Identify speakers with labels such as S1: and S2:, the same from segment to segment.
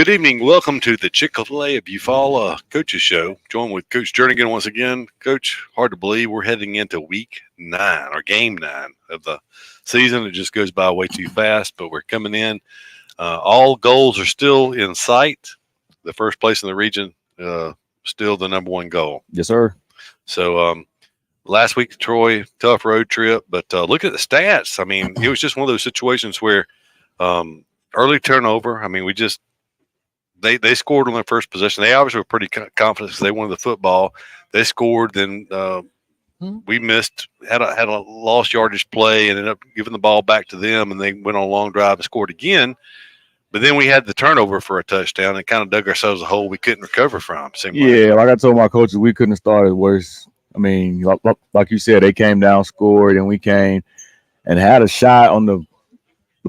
S1: Good evening. Welcome to the Chick-Fil-A of Eufaula Coaches Show. Joined with Coach Jernigan once again. Coach, hard to believe we're heading into week 9 or game 9 of the season. It just goes by way too fast, but we're coming in. All goals are still in sight. The first place in the region, still the number one goal.
S2: Yes, sir.
S1: So last week, Troy, tough road trip, but look at the stats. I mean, it was just one of those situations where early turnover. I mean, They scored on their first possession. They obviously were pretty confident because they wanted the football. They scored. Then we missed, had a lost yardage play, and ended up giving the ball back to them, and they went on a long drive and scored again. But then we had the turnover for a touchdown and kind of dug ourselves a hole we couldn't recover from.
S2: Yeah, like I told my coaches, we couldn't have started worse. I mean, like you said, they came down, scored, and we came and had a shot on the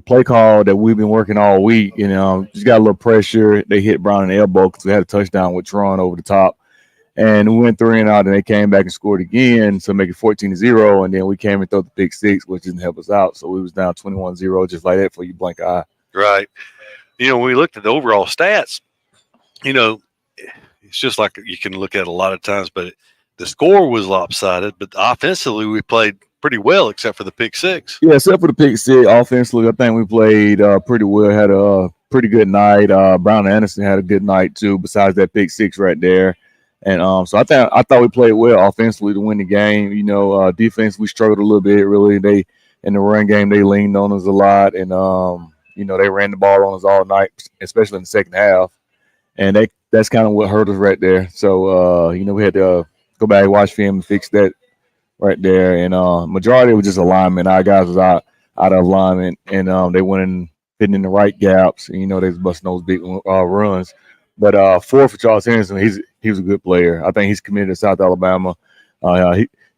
S2: play call that we've been working all week. Just got a little pressure. They hit Brown in the elbow because we had a touchdown with Tron over the top. And we went 3 and out, and they came back and scored again, so make it 14-0. And then we came and threw the pick six, which didn't help us out. So we was down 21-0 just like that for you blank eye.
S1: Right. When we looked at the overall stats, it's just like you can look at a lot of times, but the score was lopsided. But offensively, we played pretty well, except for the pick six.
S2: Yeah, except for the pick six. Offensively, I think we played pretty well. Had a pretty good night. Brown and Anderson had a good night too. Besides that pick six right there, and so I thought we played well offensively to win the game. Defense we struggled a little bit. Really, they in the run game they leaned on us a lot, and they ran the ball on us all night, especially in the second half, and that's kind of what hurt us right there. So we had to go back and watch film and fix that right there, and majority was just alignment. Our guys was out of alignment, and they went in fitting in the right gaps. And, they was busting those big runs. But for Charles Henderson, he was a good player. I think he's committed to South Alabama.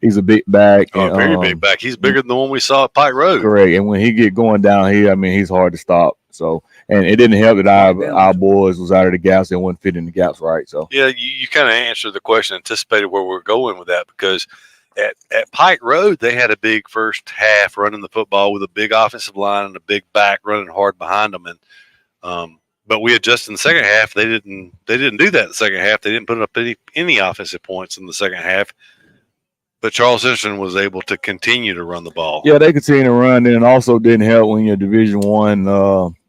S2: He's a big back.
S1: Very big back. He's bigger than the one we saw at Pike Road.
S2: Correct. And when he get going down here, he's hard to stop. So, and it didn't help that our boys was out of the gaps and wasn't fitting the gaps right. So
S1: yeah, you kind of answered the question, anticipated where we're going with that, because at Pike Road, they had a big first half running the football with a big offensive line and a big back running hard behind them. And but we adjusted in the second half. They didn't do that in the second half. They didn't put up any offensive points in the second half. But Charles Henderson was able to continue to run the ball.
S2: Yeah, they continued to run, and also didn't help when your Division I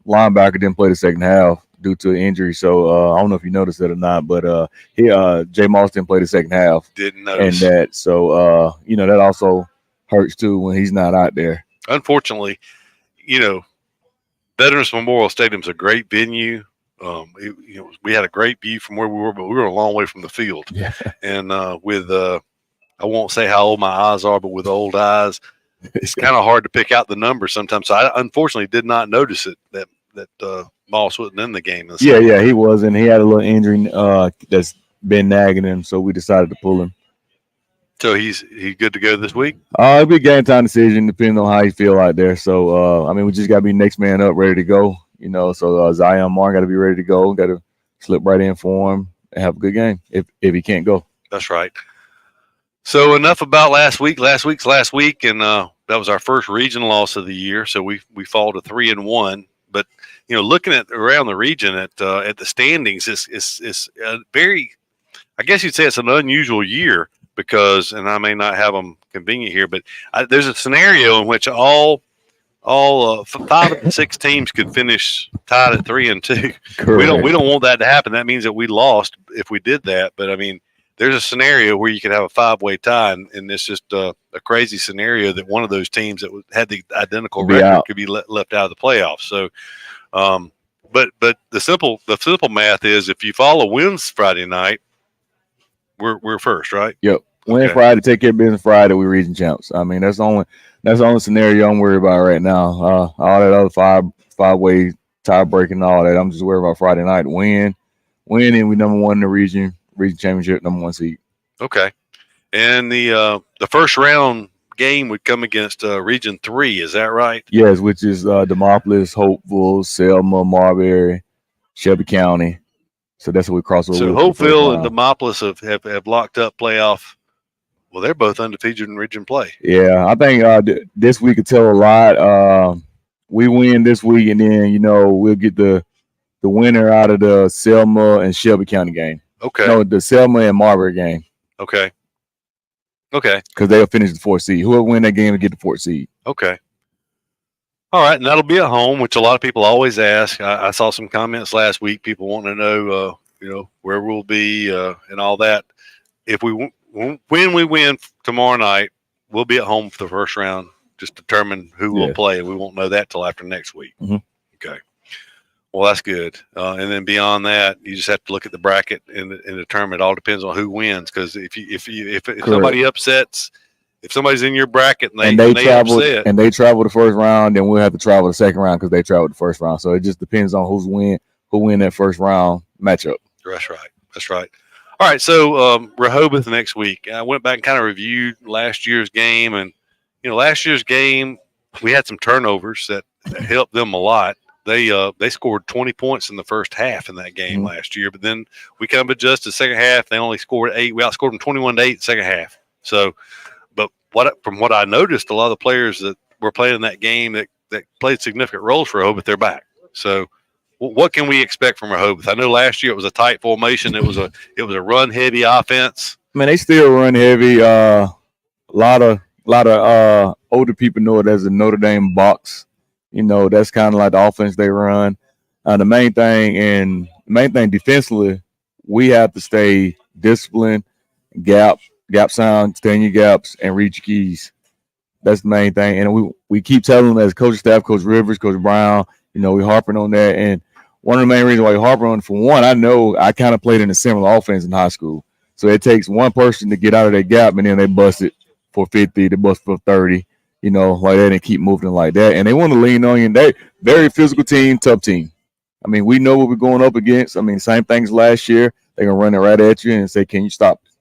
S2: linebacker didn't play the second half due to an injury. So I don't know if you noticed that or not, but Jay Moss didn't play the second half.
S1: Didn't notice.
S2: And that, so that also hurts too when he's not out there.
S1: Unfortunately, Veterans Memorial Stadium's a great venue. We had a great view from where we were, but we were a long way from the field.
S2: Yeah.
S1: And with I won't say how old my eyes are, but with old eyes, it's kind of hard to pick out the numbers sometimes. So I unfortunately did not notice it that Moss wasn't in the game.
S2: Yeah, he wasn't. He had a little injury that's been nagging him, so we decided to pull him.
S1: So he's good to go this week?
S2: It'll be a game time decision depending on how you feel out there. So we just gotta be next man up, ready to go. So Zion Martin got to be ready to go. Got to slip right in for him and have a good game if he can't go.
S1: That's right. So enough about last week. Last week, and that was our first region loss of the year. So we fall to 3-1. But looking at around the region at the standings, it's a very, I guess you'd say it's an unusual year because, and I may not have them convenient here, but there's a scenario in which all 5 of the 6 teams could finish tied at 3-2.
S2: Correct.
S1: We don't want that to happen. That means that we lost if we did that. But there's a scenario where you could have a 5-way tie, and it's just a crazy scenario that one of those teams that had the identical record could be left out of the playoffs. So, but the simple math is if Eufaula wins Friday night, we're first, right?
S2: Yep. Win Friday, take care of business Friday. We region champs. That's the only scenario I'm worried about right now. All that other 5-way tie breaking and all that, I'm just worried about Friday night. Win, and we number 1 in the region championship, number 1 seed.
S1: Okay. And the first round game would come against Region 3, is that right?
S2: Yes, which is Demopolis, Hopeville, Selma, Marbury, Shelby County. So that's what we cross over.
S1: So Hopeville and Demopolis have locked up playoff. Well, they're both undefeated in region play.
S2: Yeah, I think this week could tell a lot. We win this week, and then we'll get the the winner out of the Selma and Shelby County game.
S1: Okay.
S2: No, the Selma and Marbury game.
S1: Okay.
S2: Because they'll finish the 4th seed. Whoever win that game will get the 4th seed.
S1: Okay. All right, and that'll be at home, which a lot of people always ask. I saw some comments last week, people wanting to know, where we'll be and all that. If when we win tomorrow night, we'll be at home for the first round. Just determine who will play. We won't know that till after next week.
S2: Mm-hmm.
S1: Okay. Well, that's good. And then beyond that, you just have to look at the bracket and determine. It all depends on who wins. Because if somebody upsets, if somebody's in your bracket and they travel
S2: the first round, then we'll have to travel the second round because they traveled the first round. So it just depends on who win that first round matchup.
S1: That's right. All right. So Rehoboth next week. I went back and kind of reviewed last year's game, and last year's game we had some turnovers that helped them a lot. They scored 20 points in the first half in that game last year, but then we kind of adjusted second half. They only scored 8. We outscored them 21-8 the second half. So, but from what I noticed, a lot of the players that were playing in that game that played significant roles for Rehoboth, they're back. So, what can we expect from Rehoboth? I know last year it was a tight formation. It was a run heavy offense.
S2: Man, they still run heavy. A lot of older people know it as the Notre Dame box. That's kind of like the offense they run. The main thing defensively, we have to stay disciplined, gap sound, stay in your gaps, and reach your keys. That's the main thing. And we keep telling them as coaching staff, Coach Rivers, Coach Brown, we harping on that. And one of the main reasons why we harping on it, for one, I know I kind of played in a similar offense in high school. So it takes one person to get out of that gap, and then they bust it for 50, they bust for 30. Like that, and keep moving like that. And they want to lean on you. And they very physical team, tough team. I mean, we know what we're going up against. I mean, same things last year. They're gonna run it right at you and say, "Can you stop it?"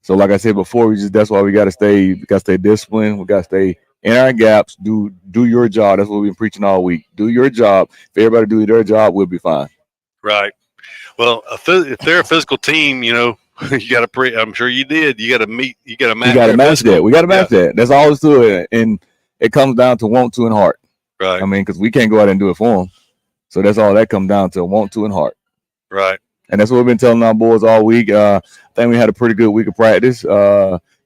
S2: So, like I said before, that's why we gotta stay disciplined. We gotta stay in our gaps. Do your job. That's what we've been preaching all week. Do your job. If everybody do their job, we'll be fine.
S1: Right. Well, if they're a physical team, you got to I'm sure you did. You got to match. You got to match
S2: that. We got to match that. That's all it's to it. And it comes down to want to and heart.
S1: Right.
S2: I mean, because we can't go out and do it for them. So that's all that comes down to, want to and heart.
S1: Right.
S2: And that's what we've been telling our boys all week. I think we had a pretty good week of practice.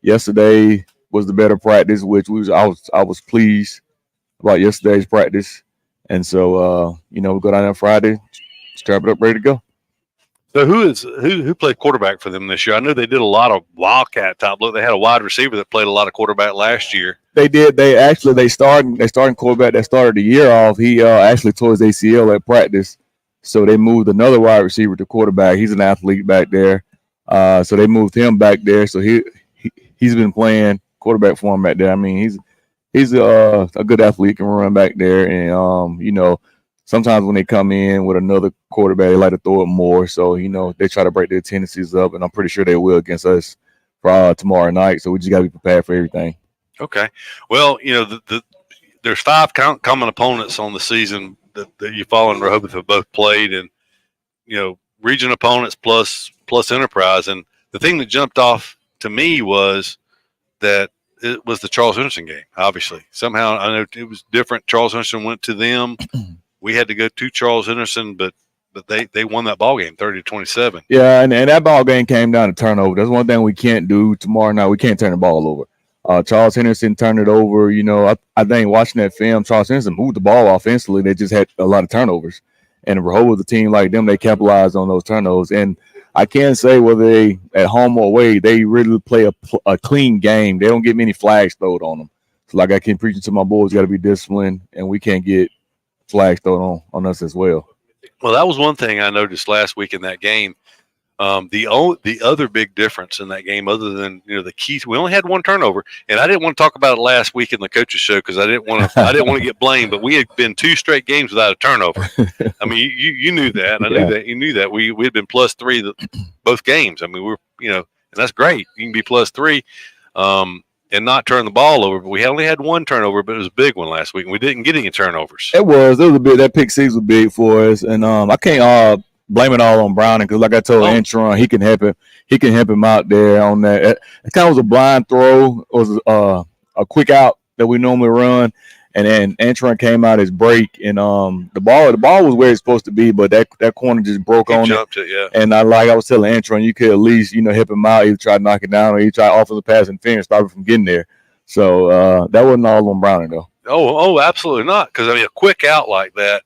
S2: Yesterday was the better practice, which I was pleased about yesterday's practice. And so, we go down there Friday, strap it up, ready to go.
S1: So who played quarterback for them this year? I know they did a lot of wildcat type look. They had a wide receiver that played a lot of quarterback last year.
S2: They did. They starting quarterback that started the year off. He actually tore his ACL at practice, so they moved another wide receiver to quarterback. He's an athlete back there, so they moved him back there. So he's been playing quarterback for him back there. I mean, he's a good athlete, can run back there, and sometimes when they come in with another quarterback, they like to throw it more. So, they try to break their tendencies up, and I'm pretty sure they will against us for tomorrow night. So we just got to be prepared for everything.
S1: Okay. Well, there's 5 common opponents on the season that you follow in Rehoboth have both played, and, region opponents plus Enterprise. And the thing that jumped off to me was that it was the Charles Henderson game, obviously. Somehow, I know it was different. Charles Henderson went to them. We had to go to Charles Henderson, but they won that ball game 30-27.
S2: Yeah, and that ball game came down to turnover. That's one thing we can't do tomorrow night. We can't turn the ball over. Charles Henderson turned it over. I think watching that film, Charles Henderson moved the ball offensively. They just had a lot of turnovers. And Rehoboth, a team like them, they capitalized on those turnovers. And I can't say whether they at home or away, they really play a clean game. They don't get many flags thrown on them. So like I keep preaching to my boys, got to be disciplined, and we can't get flags thrown on us as well.
S1: Well, that was one thing I noticed last week in that game. The other big difference in that game, other than the keys, we only had 1 turnover, and I didn't want to talk about it last week in the coaches show because I didn't want to get blamed. But we had been 2 straight games without a turnover. I mean, you knew that, and I knew that you knew that we had been +3 both games. I mean, and that's great. You can be +3. And not turn the ball over, but we only had 1 turnover, but it was a big one last week, and we didn't get any turnovers.
S2: It was a bit. That pick 6 was big for us, and I can't blame it all on Browning because, like I told Antron, he can help him. He can help him out there on that. It kind of was a blind throw. It was a quick out that we normally run, And then Antron came out his break, and the ball was where it's supposed to be, but that corner just broke
S1: He
S2: on
S1: jumped it, yeah.
S2: And I was telling Antron, you could at least help him out, either try to knock it down or you try offensive pass interference, stop him from getting there. So that wasn't all on Browning though.
S1: Oh, absolutely not. Because I mean, a quick out like that,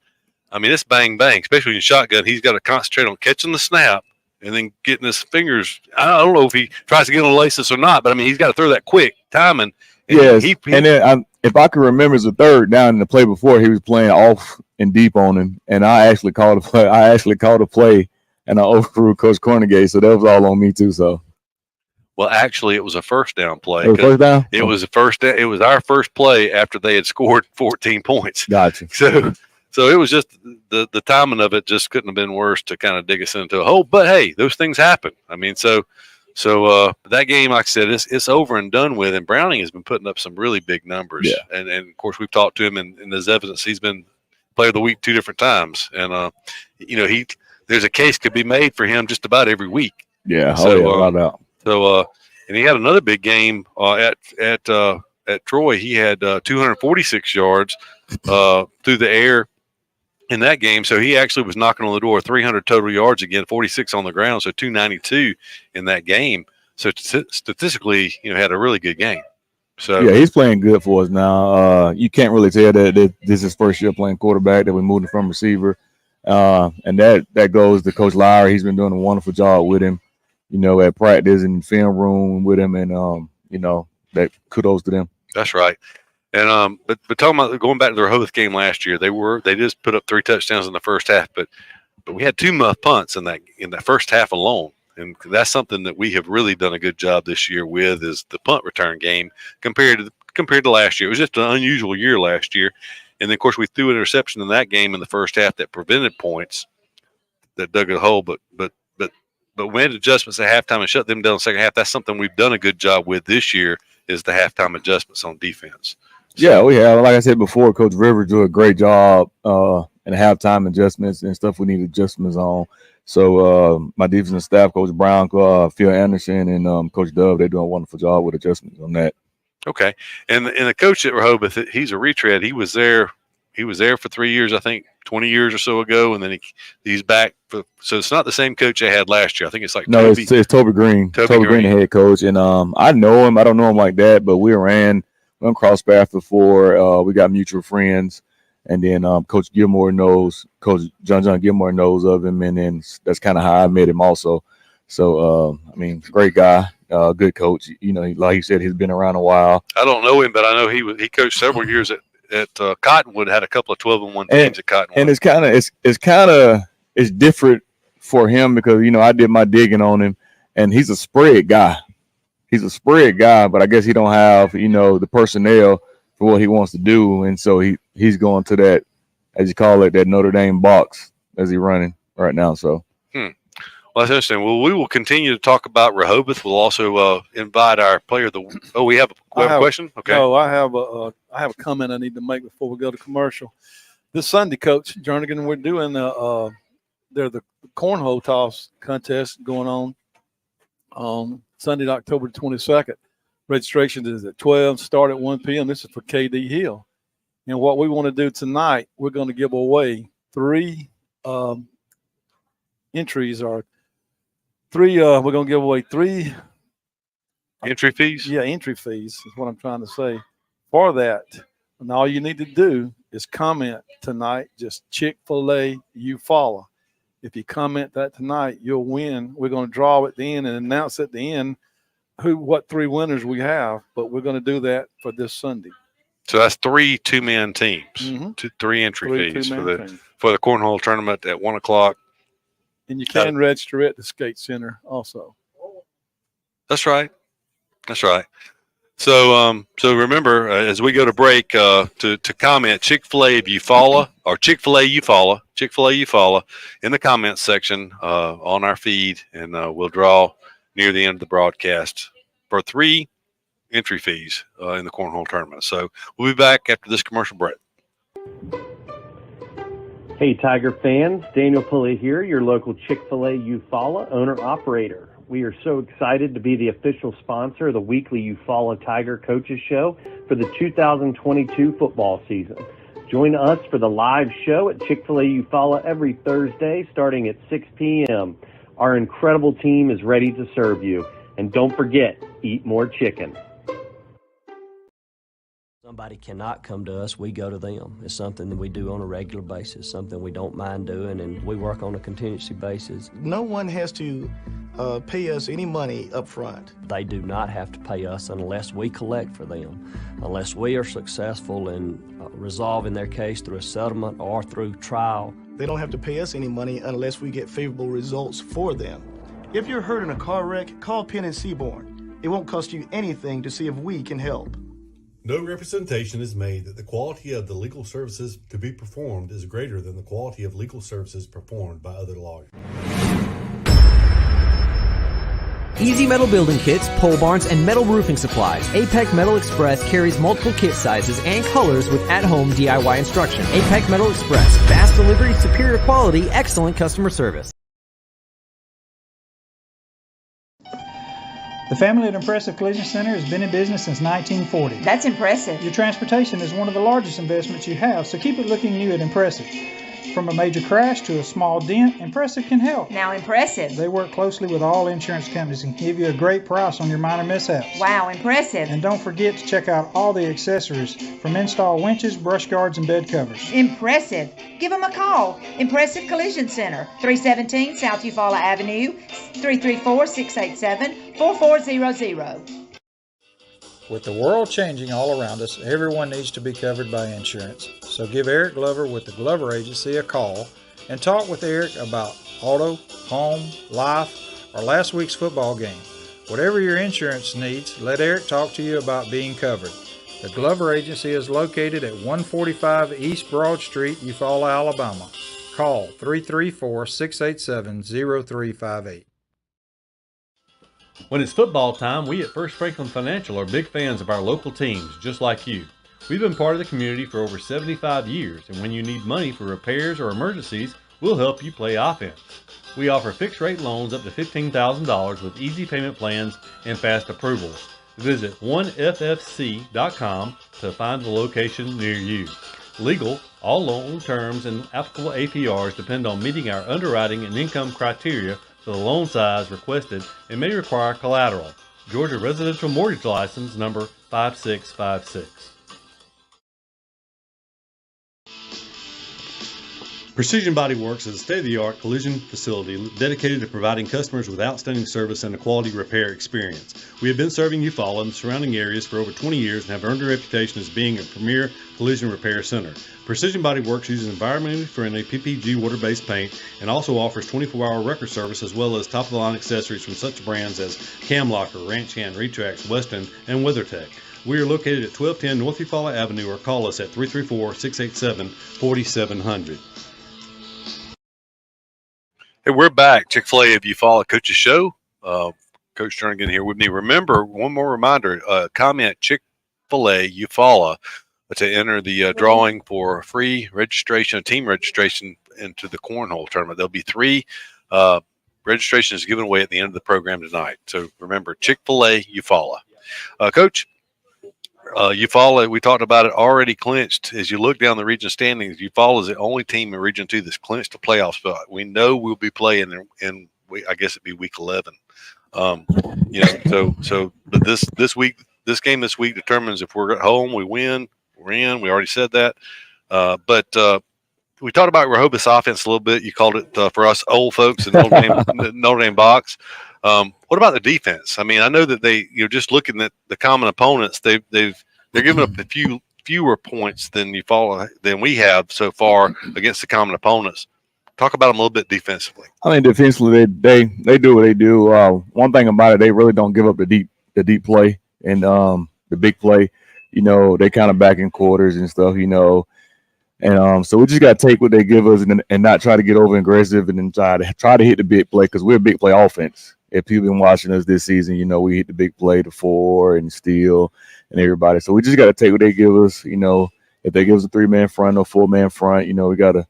S1: I mean, it's bang bang. Especially in shotgun, he's got to concentrate on catching the snap and then getting his fingers. I don't know if he tries to get on the laces or not, but I mean, he's got to throw that quick timing.
S2: Yes, and then if I can remember, it's the third down in the play before he was playing off and deep on him, and I actually called a play. And I overthrew Coach Cornegay, so that was all on me too. So,
S1: well, actually, it was a first down play.
S2: It was first down.
S1: It was a first. It was our first play after they had scored 14 points.
S2: Gotcha.
S1: So it was just the timing of it just couldn't have been worse to kind of dig us into a hole. But hey, those things happen. I mean, so that game, like I said, it's over and done with. And Browning has been putting up some really big numbers.
S2: Yeah.
S1: And of course we've talked to him, and there's evidence he's been player of the week 2 different times. And there's a case could be made for him just about every week.
S2: Yeah.
S1: Without doubt. So and he had another big game at Troy. He had 246 yards through the air in that game. So he actually was knocking on the door 300 total yards again, 46 on the ground, so 292 in that game. So statistically, had a really good game. So
S2: yeah, he's playing good for us now. You can't really tell that this is his first year playing quarterback, that we moved him from receiver. And that goes to Coach Lowry. He's been doing a wonderful job with him, at practice and film room with him, and that kudos to them.
S1: That's right. And but talking about going back to the Rehoboth game last year, they just put up 3 touchdowns in the first half, but we had 2 muff punts in that first half alone. And that's something that we have really done a good job this year with, is the punt return game compared to last year. It was just an unusual year last year. And then, of course, we threw an interception in that game in the first half that prevented points, that dug a hole. But we made adjustments at halftime and shut them down in the second half. That's something we've done a good job with this year, is the halftime adjustments on defense.
S2: Yeah, we have. Like I said before, Coach Rivers do a great job in halftime adjustments and stuff we need adjustments on. So my defensive staff, Coach Brown, Phil Anderson, and Coach Dove, they're doing a wonderful job with adjustments on that.
S1: Okay, and the coach at Rehoboth, he's a retread. He was there for 3 years, I think, 20 years or so ago, and then he's back. So it's not the same coach I had last year. I think it's like
S2: it's Toby Green. Toby Green, the head coach, and I know him. I don't know him like that, but we crossed paths before. We got mutual friends, and then Coach Gilmore knows Coach John Gilmore knows of him, and then that's kind of how I met him also. So great guy. Good coach. Like you said, he's been around a while.
S1: I don't know him, but I know he coached several years at Cottonwood. Had a couple of 12-1 teams at Cottonwood.
S2: And it's different for him because I did my digging on him, and he's a spread guy. But I guess he don't have the personnel for what he wants to do, and so he's going to that, as you call it, that Notre Dame box as he's running right now. So.
S1: Well, that's interesting. Well, we will continue to talk about Rehoboth. We'll also invite our player of the week. Oh, we have a question? Okay.
S3: No, I have a comment I need to make before we go to commercial. This Sunday, Coach Jernigan, we're doing the cornhole toss contest going on Sunday, October 22nd. Registration is at 12, start at 1 p.m. This is for KD Hill. And what we want to do tonight, we're going to give away 3 entries or 3 we're going to give away 3
S1: entry fees.
S3: Yeah, entry fees is what I'm trying to say. For that, and all you need to do is comment tonight, just Chick-Fil-A Eufaula. If you comment that tonight, you'll win. We're going to draw at the end and announce at the end what 3 winners we have, but we're going to do that for this Sunday.
S1: So that's 3 2-man teams,
S3: Mm-hmm.
S1: 3 entry fees for the cornhole tournament at 1 o'clock.
S3: And you can register at the skate center also.
S1: That's right. So remember, as we go to break, to comment Chick-fil-A Eufaula or Chick-fil-A Eufaula in the comments section on our feed, and we'll draw near the end of the broadcast for 3 entry fees in the cornhole tournament. So we'll be back after this commercial break.
S4: Hey, Tiger fans, Daniel Pulley here, your local Chick-fil-A Eufaula owner-operator. We are so excited to be the official sponsor of the weekly Eufaula Tiger Coaches Show for the 2022 football season. Join us for the live show at Chick-Fil-A Eufaula every Thursday starting at 6 p.m. Our incredible team is ready to serve you. And don't forget, eat more chicken.
S5: Somebody cannot come to us, we go to them. It's something that we do on a regular basis, something we don't mind doing, and we work on a contingency basis.
S6: No one has to pay us any money up front.
S5: They do not have to pay us unless we collect for them, unless we are successful in resolving their case through a settlement or through trial.
S6: They don't have to pay us any money unless we get favorable results for them. If you're hurt in a car wreck, call Penn and Seaborn. It won't cost you anything to see if we can help.
S7: No representation is made that the quality of the legal services to be performed is greater than the quality of legal services performed by other lawyers.
S8: Easy Metal Building Kits, pole barns, and metal roofing supplies. APEC Metal Express carries multiple kit sizes and colors with at-home DIY instruction. APEC Metal Express. Fast delivery, superior quality, excellent customer service.
S9: The family at Impressive Collision Center has been in business since 1940.
S10: That's impressive.
S9: Your transportation is one of the largest investments you have, so keep it looking new at Impressive. From a major crash to a small dent, Impressive can help.
S10: Now Impressive.
S9: They work closely with all insurance companies and give you a great price on your minor mishaps.
S10: Wow, impressive.
S9: And don't forget to check out all the accessories from install winches, brush guards, and bed covers.
S10: Impressive. Give them a call. Impressive Collision Center, 317 South Eufaula Avenue, 334-687-4400.
S11: With the world changing all around us, everyone needs to be covered by insurance. So give Eric Glover with the Glover Agency a call and talk with Eric about auto, home, life, or last week's football game. Whatever your insurance needs, let Eric talk to you about being covered. The Glover Agency is located at 145 East Broad Street, Eufaula, Alabama. Call 334-687-0358.
S12: When it's football time, we at First Franklin Financial are big fans of our local teams, just like you. We've been part of the community for over 75 years, and when you need money for repairs or emergencies, we'll help you play offense. We offer fixed-rate loans up to $15,000 with easy payment plans and fast approvals. Visit 1ffc.com to find the location near you. Legal, all loan terms and applicable APRs depend on meeting our underwriting and income criteria for the loan size requested and may require collateral. Georgia Residential Mortgage License number 5656. Precision Body Works is a state-of-the-art collision facility dedicated to providing customers with outstanding service and a quality repair experience. We have been serving Eufaula and the surrounding areas for over 20 years and have earned a reputation as being a premier collision repair center. Precision Body Works uses environmentally friendly PPG water-based paint and also offers 24-hour record service as well as top-of-the-line accessories from such brands as Cam Locker, Ranch Hand, Retrax, Weston, and WeatherTech. We are located at 1210 North Eufaula Avenue or call us at 334-687-4700.
S1: Hey, we're back. Chick-fil-A of Eufaula Coaches Show. Coach Jernigan here with me. Remember, one more reminder, comment Chick-fil-A Eufaula to enter the drawing for free registration, team registration into the cornhole tournament. There'll be 3 registrations given away at the end of the program tonight. So remember, Chick-fil-A Eufaula. Coach, Eufaula, we talked about it, already clinched. As you look down the region standings, Eufaula is the only team in Region 2 that's clinched a playoff spot. We know we'll be playing in I guess it'd be week 11. But this game this week determines if we're at home, we win, we're in. We already said that. But we talked about Rehoboth's offense a little bit. You called it for us old folks in Notre Dame box. What about the defense? I mean, I know that you're just looking at the common opponents. They're giving up a fewer points than we have so far against the common opponents. Talk about them a little bit defensively. I
S2: mean, defensively, they do what they do. One thing about it, they really don't give up the deep play and the big play. They kind of back in quarters and stuff. And so we just got to take what they give us and not try to get over aggressive and then try to hit the big play because we're a big play offense. If people been watching us this season, we hit the big play, the 4 and steal and everybody. So we just got to take what they give us. If they give us a 3-man front or 4-man front, we got to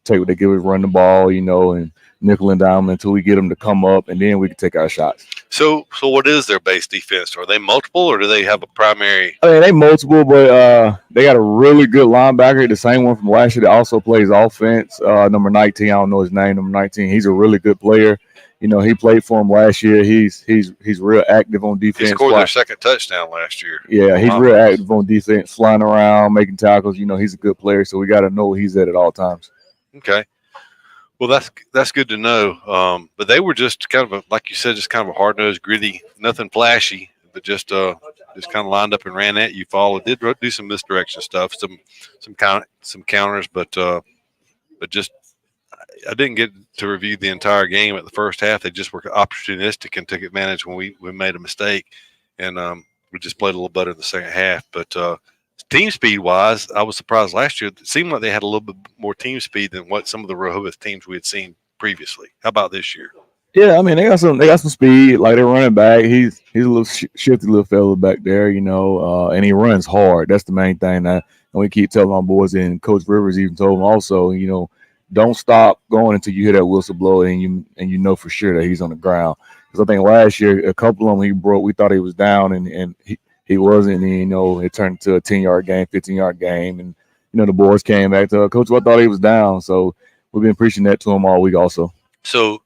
S2: take what they give us, run the ball, and nickel and dime until we get them to come up, and then we can take our shots.
S1: So what is their base defense? Are they multiple, or do they have a primary?
S2: I mean, they multiple, but they got a really good linebacker, the same one from last year that also plays offense. Number 19, I don't know his name. Number 19, he's a really good player. You know, he played for him last year. He's real active on defense.
S1: He scored their second touchdown last year.
S2: Yeah, he's real active on defense, flying around, making tackles. You know, he's a good player, so we got to know where he's at all times.
S1: Okay. Well, that's good to know. But they were just kind of like you said, just kind of a hard-nosed, gritty, nothing flashy, but just kind of lined up and ran at you. Followed, did do some misdirection stuff, some counters, but just I didn't get to review the entire game at the first half. They just were opportunistic and took advantage when we made a mistake, and we just played a little better in the second half. But team speed wise, I was surprised last year. It seemed like they had a little bit more team speed than what some of the Rehoboth teams we had seen previously. How about this year?
S2: Yeah, I mean they got some speed. Like they're running back. He's a little shifty little fella back there, you know, and he runs hard. That's the main thing that and we keep telling our boys. And Coach Rivers even told them also, you know, don't stop going until you hear that whistle blow and you know for sure that he's on the ground. Because I think last year a couple of them he broke. We thought he was down and he wasn't. And, you know, it turned into a 10-yard game, 15-yard game, and you know the boys came back to Coach. I thought he was down, so we've been preaching that to him all week also.
S1: So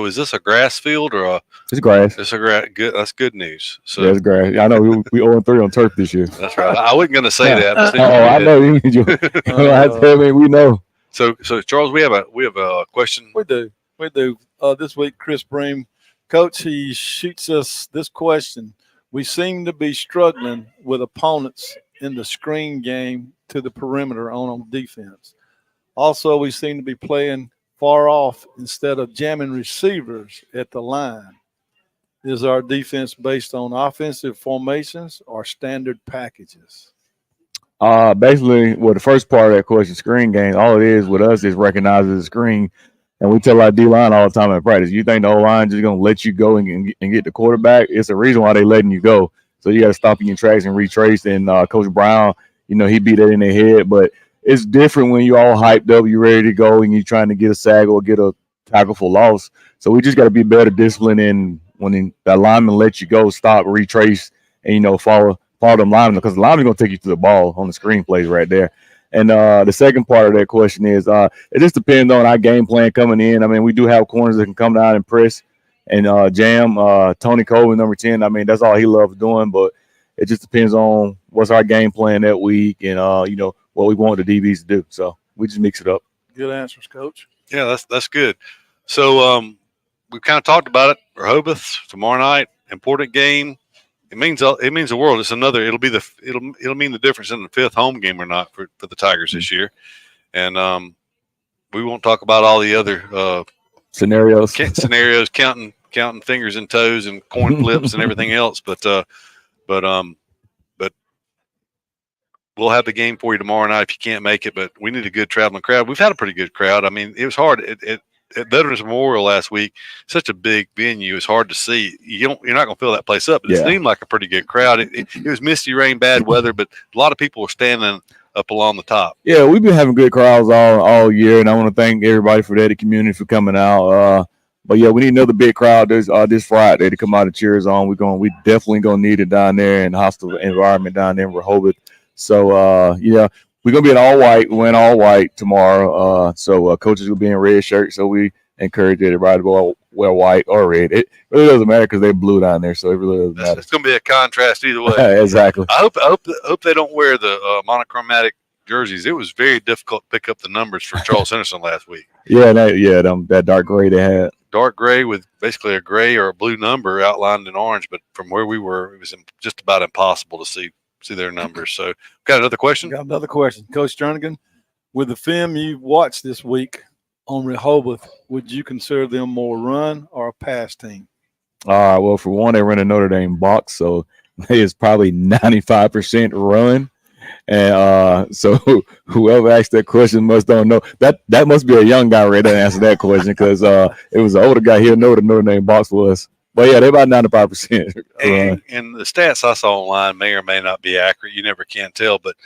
S1: is this a grass field or a?
S2: It's grass.
S1: It's a grass. Good. That's good news. So
S2: yeah, it's grass. I know we 0-3 on turf this year.
S1: That's right. I wasn't going to say that.
S2: I know you. I mean, we know.
S1: So Charles, we have a question.
S3: We do. This week, Chris Bream, Coach, he shoots us this question. We seem to be struggling with opponents in the screen game to the perimeter on defense. Also, we seem to be playing far off instead of jamming receivers at the line. Is our defense based on offensive formations or standard packages?
S2: Basically, well, the first part of that question, screen game, all it is with us is recognizing the screen. And we tell our D-line all the time in practice, you think the O-line just going to let you go and get the quarterback? It's a reason why they letting you go. So you got to stop in your tracks and retrace. And Coach Brown, you know, he beat that in their head. But it's different when you're all hyped up, you're ready to go, and you're trying to get a sag or get a tackle for loss. So we just got to be better disciplined in when the lineman lets you go, stop, retrace, and, you know, follow them linemen, because the lineman's going to take you to the ball on the screen plays right there. And the second part of that question is it just depends on our game plan coming in. I mean, we do have corners that can come down and press and jam. Tony Colvin, number 10, I mean, that's all he loves doing, but it just depends on what's our game plan that week and, you know, what we want the DBs to do. So we just mix it up.
S3: Good answers, Coach.
S1: Yeah, that's good. So we've kind of talked about it. Rehoboth tomorrow night, important game. It means the world. It's another. It'll mean the difference in the fifth home game or not for the Tigers this year. And we won't talk about all the other
S2: scenarios,
S1: counting fingers and toes and coin flips and everything else. But we'll have the game for you tomorrow night if you can't make it. But we need a good traveling crowd. We've had a pretty good crowd. I mean, it was hard at Veterans Memorial last week. Such a big venue. It's hard to see. You're not going to fill that place up. But it seemed like a pretty good crowd. It was misty rain, bad weather, but a lot of people were standing up along the top.
S2: Yeah, we've been having good crowds all year, and I want to thank everybody for that, the community for coming out. But yeah, we need another big crowd this Friday to come out and cheer us on. We definitely gonna need it down there in the hostile environment down there in Rehoboth. So yeah, we're gonna be in all white. We went all white tomorrow. So coaches will be in red shirts. So we encourage everybody to wear white or red. It really doesn't matter because they're blue down there, so it really doesn't matter.
S1: It's gonna be a contrast either way.
S2: Exactly.
S1: I hope they don't wear the monochromatic jerseys. It was very difficult to pick up the numbers for Charles Henderson last week.
S2: Yeah, that dark gray they had.
S1: Dark gray with basically a gray or a blue number outlined in orange, but from where we were, it was just about impossible to see their numbers. So, got another question?
S3: Got another question, Coach Jernigan. With the film you've watched this week on Rehoboth, would you consider them more run or a pass team?
S2: Well, for one, they run a Notre Dame box, so it's probably 95% run. And so whoever asked that question must don't know. That must be a young guy ready to answer that question, because it was an older guy. He'll know what the Notre Dame box was. But yeah, they're about 95%.
S1: And the stats I saw online may or may not be accurate. You never can tell. But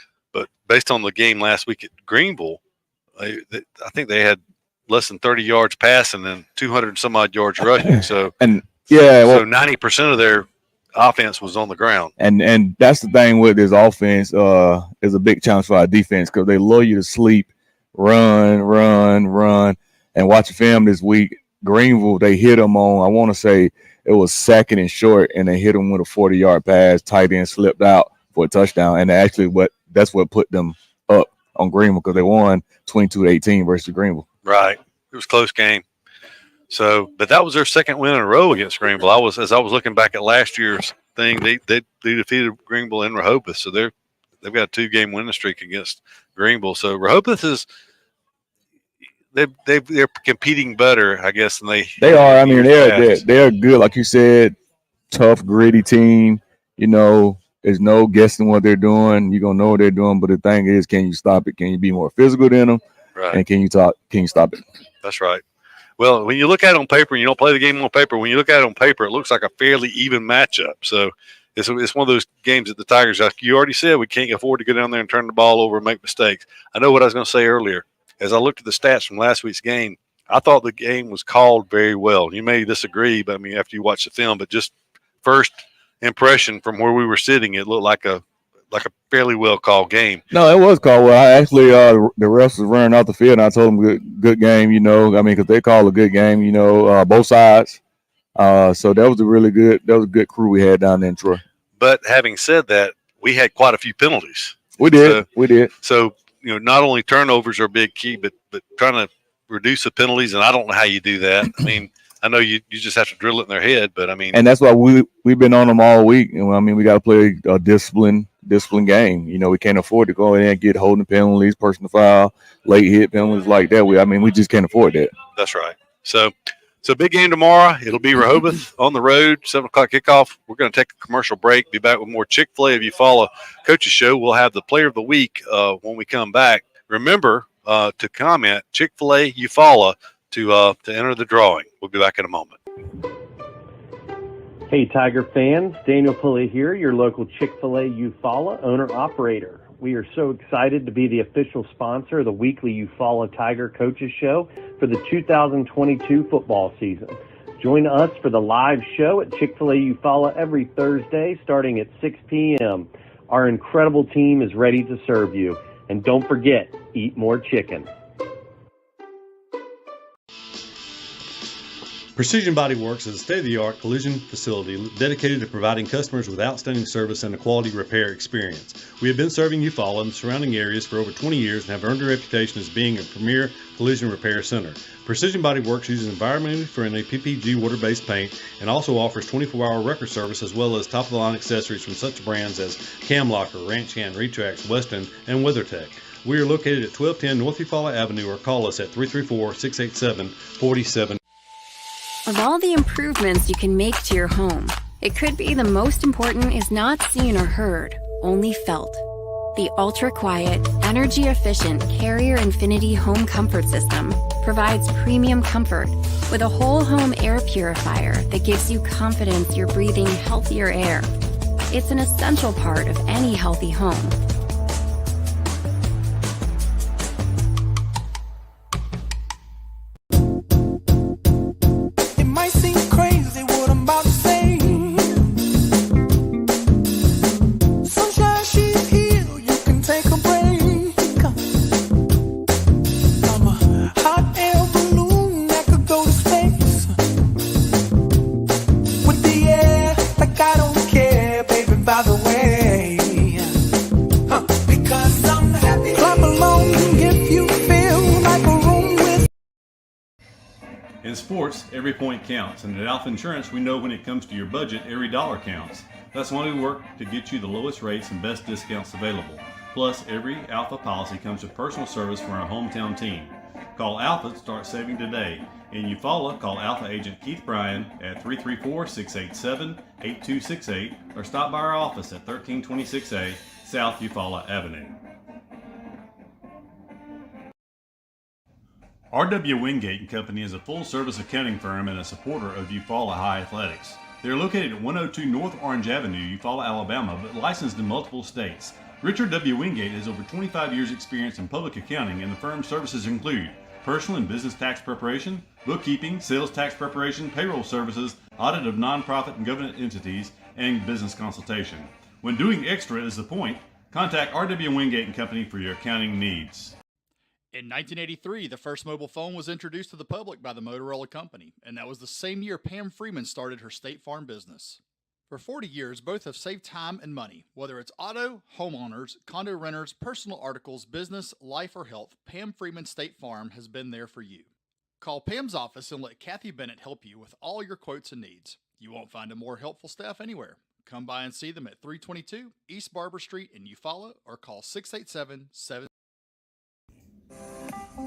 S1: based on the game last week at Greenville, I think they had less than 30 yards passing and 200 some odd yards rushing. So,
S2: and yeah,
S1: so 90% of their offense was on the ground.
S2: And that's the thing with this offense is a big challenge for our defense because they lure you to sleep, run, and watch film this week. Greenville, they hit them on, I want to say it was second and short, and they hit them with a 40-yard pass. Tight end slipped out for a touchdown, and that's what put them up on Greenville because they won 22-18 versus Greenville.
S1: Right, it was a close game. So, but that was their second win in a row against Greenville. As I was looking back at last year's thing, they defeated Greenville in Rehoboth, so they've got a 2-game winning streak against Greenville. So Rehoboth is. They're competing better, I guess, than they
S2: are. I mean, they're good, like you said, tough, gritty team. You know, there's no guessing what they're doing. You're gonna know what they're doing. But the thing is, can you stop it? Can you be more physical than them?
S1: Right.
S2: And can you stop it?
S1: That's right. Well, when you look at it on paper, and you don't play the game on paper. When you look at it on paper, it looks like a fairly even matchup. So it's one of those games that the Tigers, like you already said, we can't afford to go down there and turn the ball over and make mistakes. I know what I was going to say earlier. As I looked at the stats from last week's game, I thought the game was called very well. You may disagree, but I mean, after you watch the film, but just first impression from where we were sitting, it looked like a fairly well called game.
S2: No, it was called well. I actually, the refs was running off the field, and I told them good game. You know, I mean, because they call a good game. You know, both sides. So that was a good crew we had down there in Troy.
S1: But having said that, we had quite a few penalties.
S2: We did.
S1: So. You know, not only turnovers are a big key, but trying to reduce the penalties. And I don't know how you do that. I mean, I know you just have to drill it in their head, but I mean,
S2: and that's why we've been on them all week. And I mean, we got to play a discipline game. You know, we can't afford to go in and get holding penalties, personal foul, late hit penalties like that. We just can't afford that.
S1: That's right. So big game tomorrow. It'll be Rehoboth on the road, 7:00 kickoff. We're going to take a commercial break, be back with more Chick-Fil-A. If you follow Coach's Show, we'll have the player of the week when we come back. Remember to comment Chick-Fil-A Eufaula to enter the drawing. We'll be back in a moment.
S4: Hey, Tiger fans. Daniel Pulley here, your local Chick-fil-A Eufaula owner-operator. We are so excited to be the official sponsor of the weekly Eufaula Tiger Coaches Show for the 2022 football season. Join us for the live show at Chick-fil-A Eufaula every Thursday starting at 6 p.m. Our incredible team is ready to serve you. And don't forget, eat more chicken.
S12: Precision Body Works is a state-of-the-art collision facility dedicated to providing customers with outstanding service and a quality repair experience. We have been serving Eufaula and the surrounding areas for over 20 years and have earned a reputation as being a premier collision repair center. Precision Body Works uses environmentally friendly PPG water-based paint and also offers 24-hour record service as well as top-of-the-line accessories from such brands as Cam Locker, Ranch Hand, Retrax, Weston, and WeatherTech. We are located at 1210 North Eufaula Avenue or call us at 334-687-47.
S13: Of all the improvements you can make to your home, it could be the most important is not seen or heard, only felt. The ultra-quiet, energy-efficient Carrier Infinity Home Comfort System provides premium comfort with a whole home air purifier that gives you confidence you're breathing healthier air. It's an essential part of any healthy home.
S12: In sports, every point counts, and at Alpha Insurance, we know when it comes to your budget, every dollar counts. That's why we work to get you the lowest rates and best discounts available. Plus, every Alpha policy comes with personal service from our hometown team. Call Alpha to start saving today. In Eufaula, call Alpha agent Keith Bryan at 334-687-8268 or stop by our office at 1326A South Eufaula Avenue. R.W. Wingate & Company is a full-service accounting firm and a supporter of Eufaula High Athletics. They are located at 102 North Orange Avenue, Eufaula, Alabama, but licensed in multiple states. Richard W. Wingate has over 25 years' experience in public accounting, and the firm's services include personal and business tax preparation, bookkeeping, sales tax preparation, payroll services, audit of nonprofit and government entities, and business consultation. When doing extra is the point, contact R.W. Wingate & Company for your accounting needs.
S14: In 1983, the first mobile phone was introduced to the public by the Motorola Company, and that was the same year Pam Freeman started her State Farm business. For 40 years, both have saved time and money. Whether it's auto, homeowners, condo renters, personal articles, business, life, or health, Pam Freeman State Farm has been there for you. Call Pam's office and let Kathy Bennett help you with all your quotes and needs. You won't find a more helpful staff anywhere. Come by and see them at 322 East Barber Street in Eufaula or call 687-7.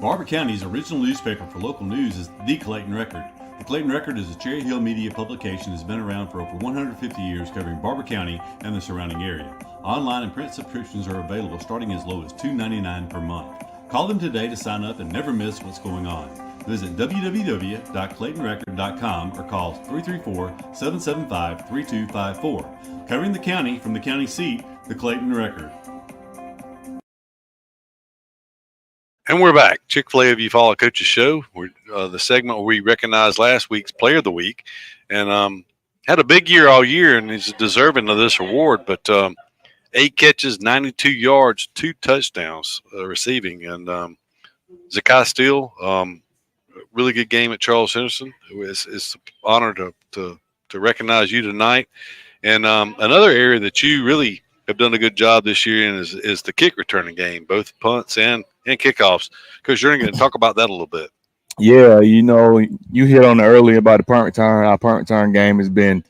S12: Barber County's original newspaper for local news is the Clayton Record. The Clayton Record is a Cherry Hill media publication that has been around for over 150 years, covering Barber County and the surrounding area. Online and print subscriptions are available starting as low as $2.99 per month. Call them today to sign up and never miss what's going on. Visit www.claytonrecord.com or call 334-775-3254. Covering the county from the county seat, the Clayton Record.
S1: And we're back. Chick-fil-A of Eufaula Coaches Show. We're the segment where we recognized last week's Player of the Week, and had a big year all year, and he's deserving of this award. But 8 catches, 92 yards, 2 touchdowns receiving, and Zakai Steele, really good game at Charles Henderson. It's an honor to recognize you tonight. And another area that you really have done a good job this year in is the kick returning game, both punts and kickoffs. Coach, you're going to talk about that a little bit.
S2: Yeah, you hit on it earlier about the punt return. Our punt return game has been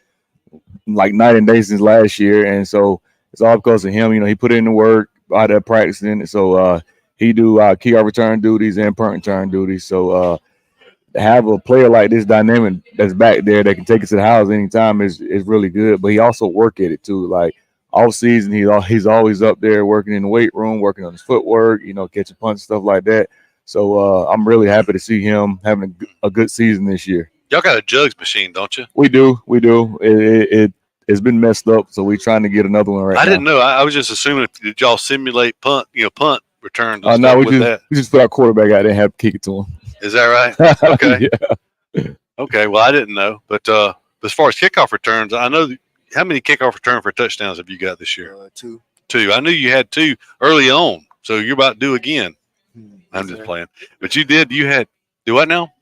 S2: like night and day since last year, and so it's all because of him. He put in the work out there practicing it. So he do kickoff return duties and punt return duties. So to have a player like this dynamic that's back there that can take us to the house anytime is really good. But he also work at it too. Like off season, he's always up there working in the weight room, working on his footwork, catching punts, stuff like that. So I'm really happy to see him having a good season this year.
S1: Y'all got a jugs machine, don't you?
S2: We do. It's been messed up, so we're trying to get another one right now.
S1: I didn't know. I was just assuming did y'all simulate punt returns?
S2: No, we just put our quarterback out there and have to kick it to him.
S1: Is that right? Okay. Yeah. Okay. Well, I didn't know, but as far as kickoff returns, I know. How many kickoff return for touchdowns have you got this year?
S15: 2.
S1: 2. I knew you had 2 early on, so you're about to do again. I'm just playing, but you did. You had do what now?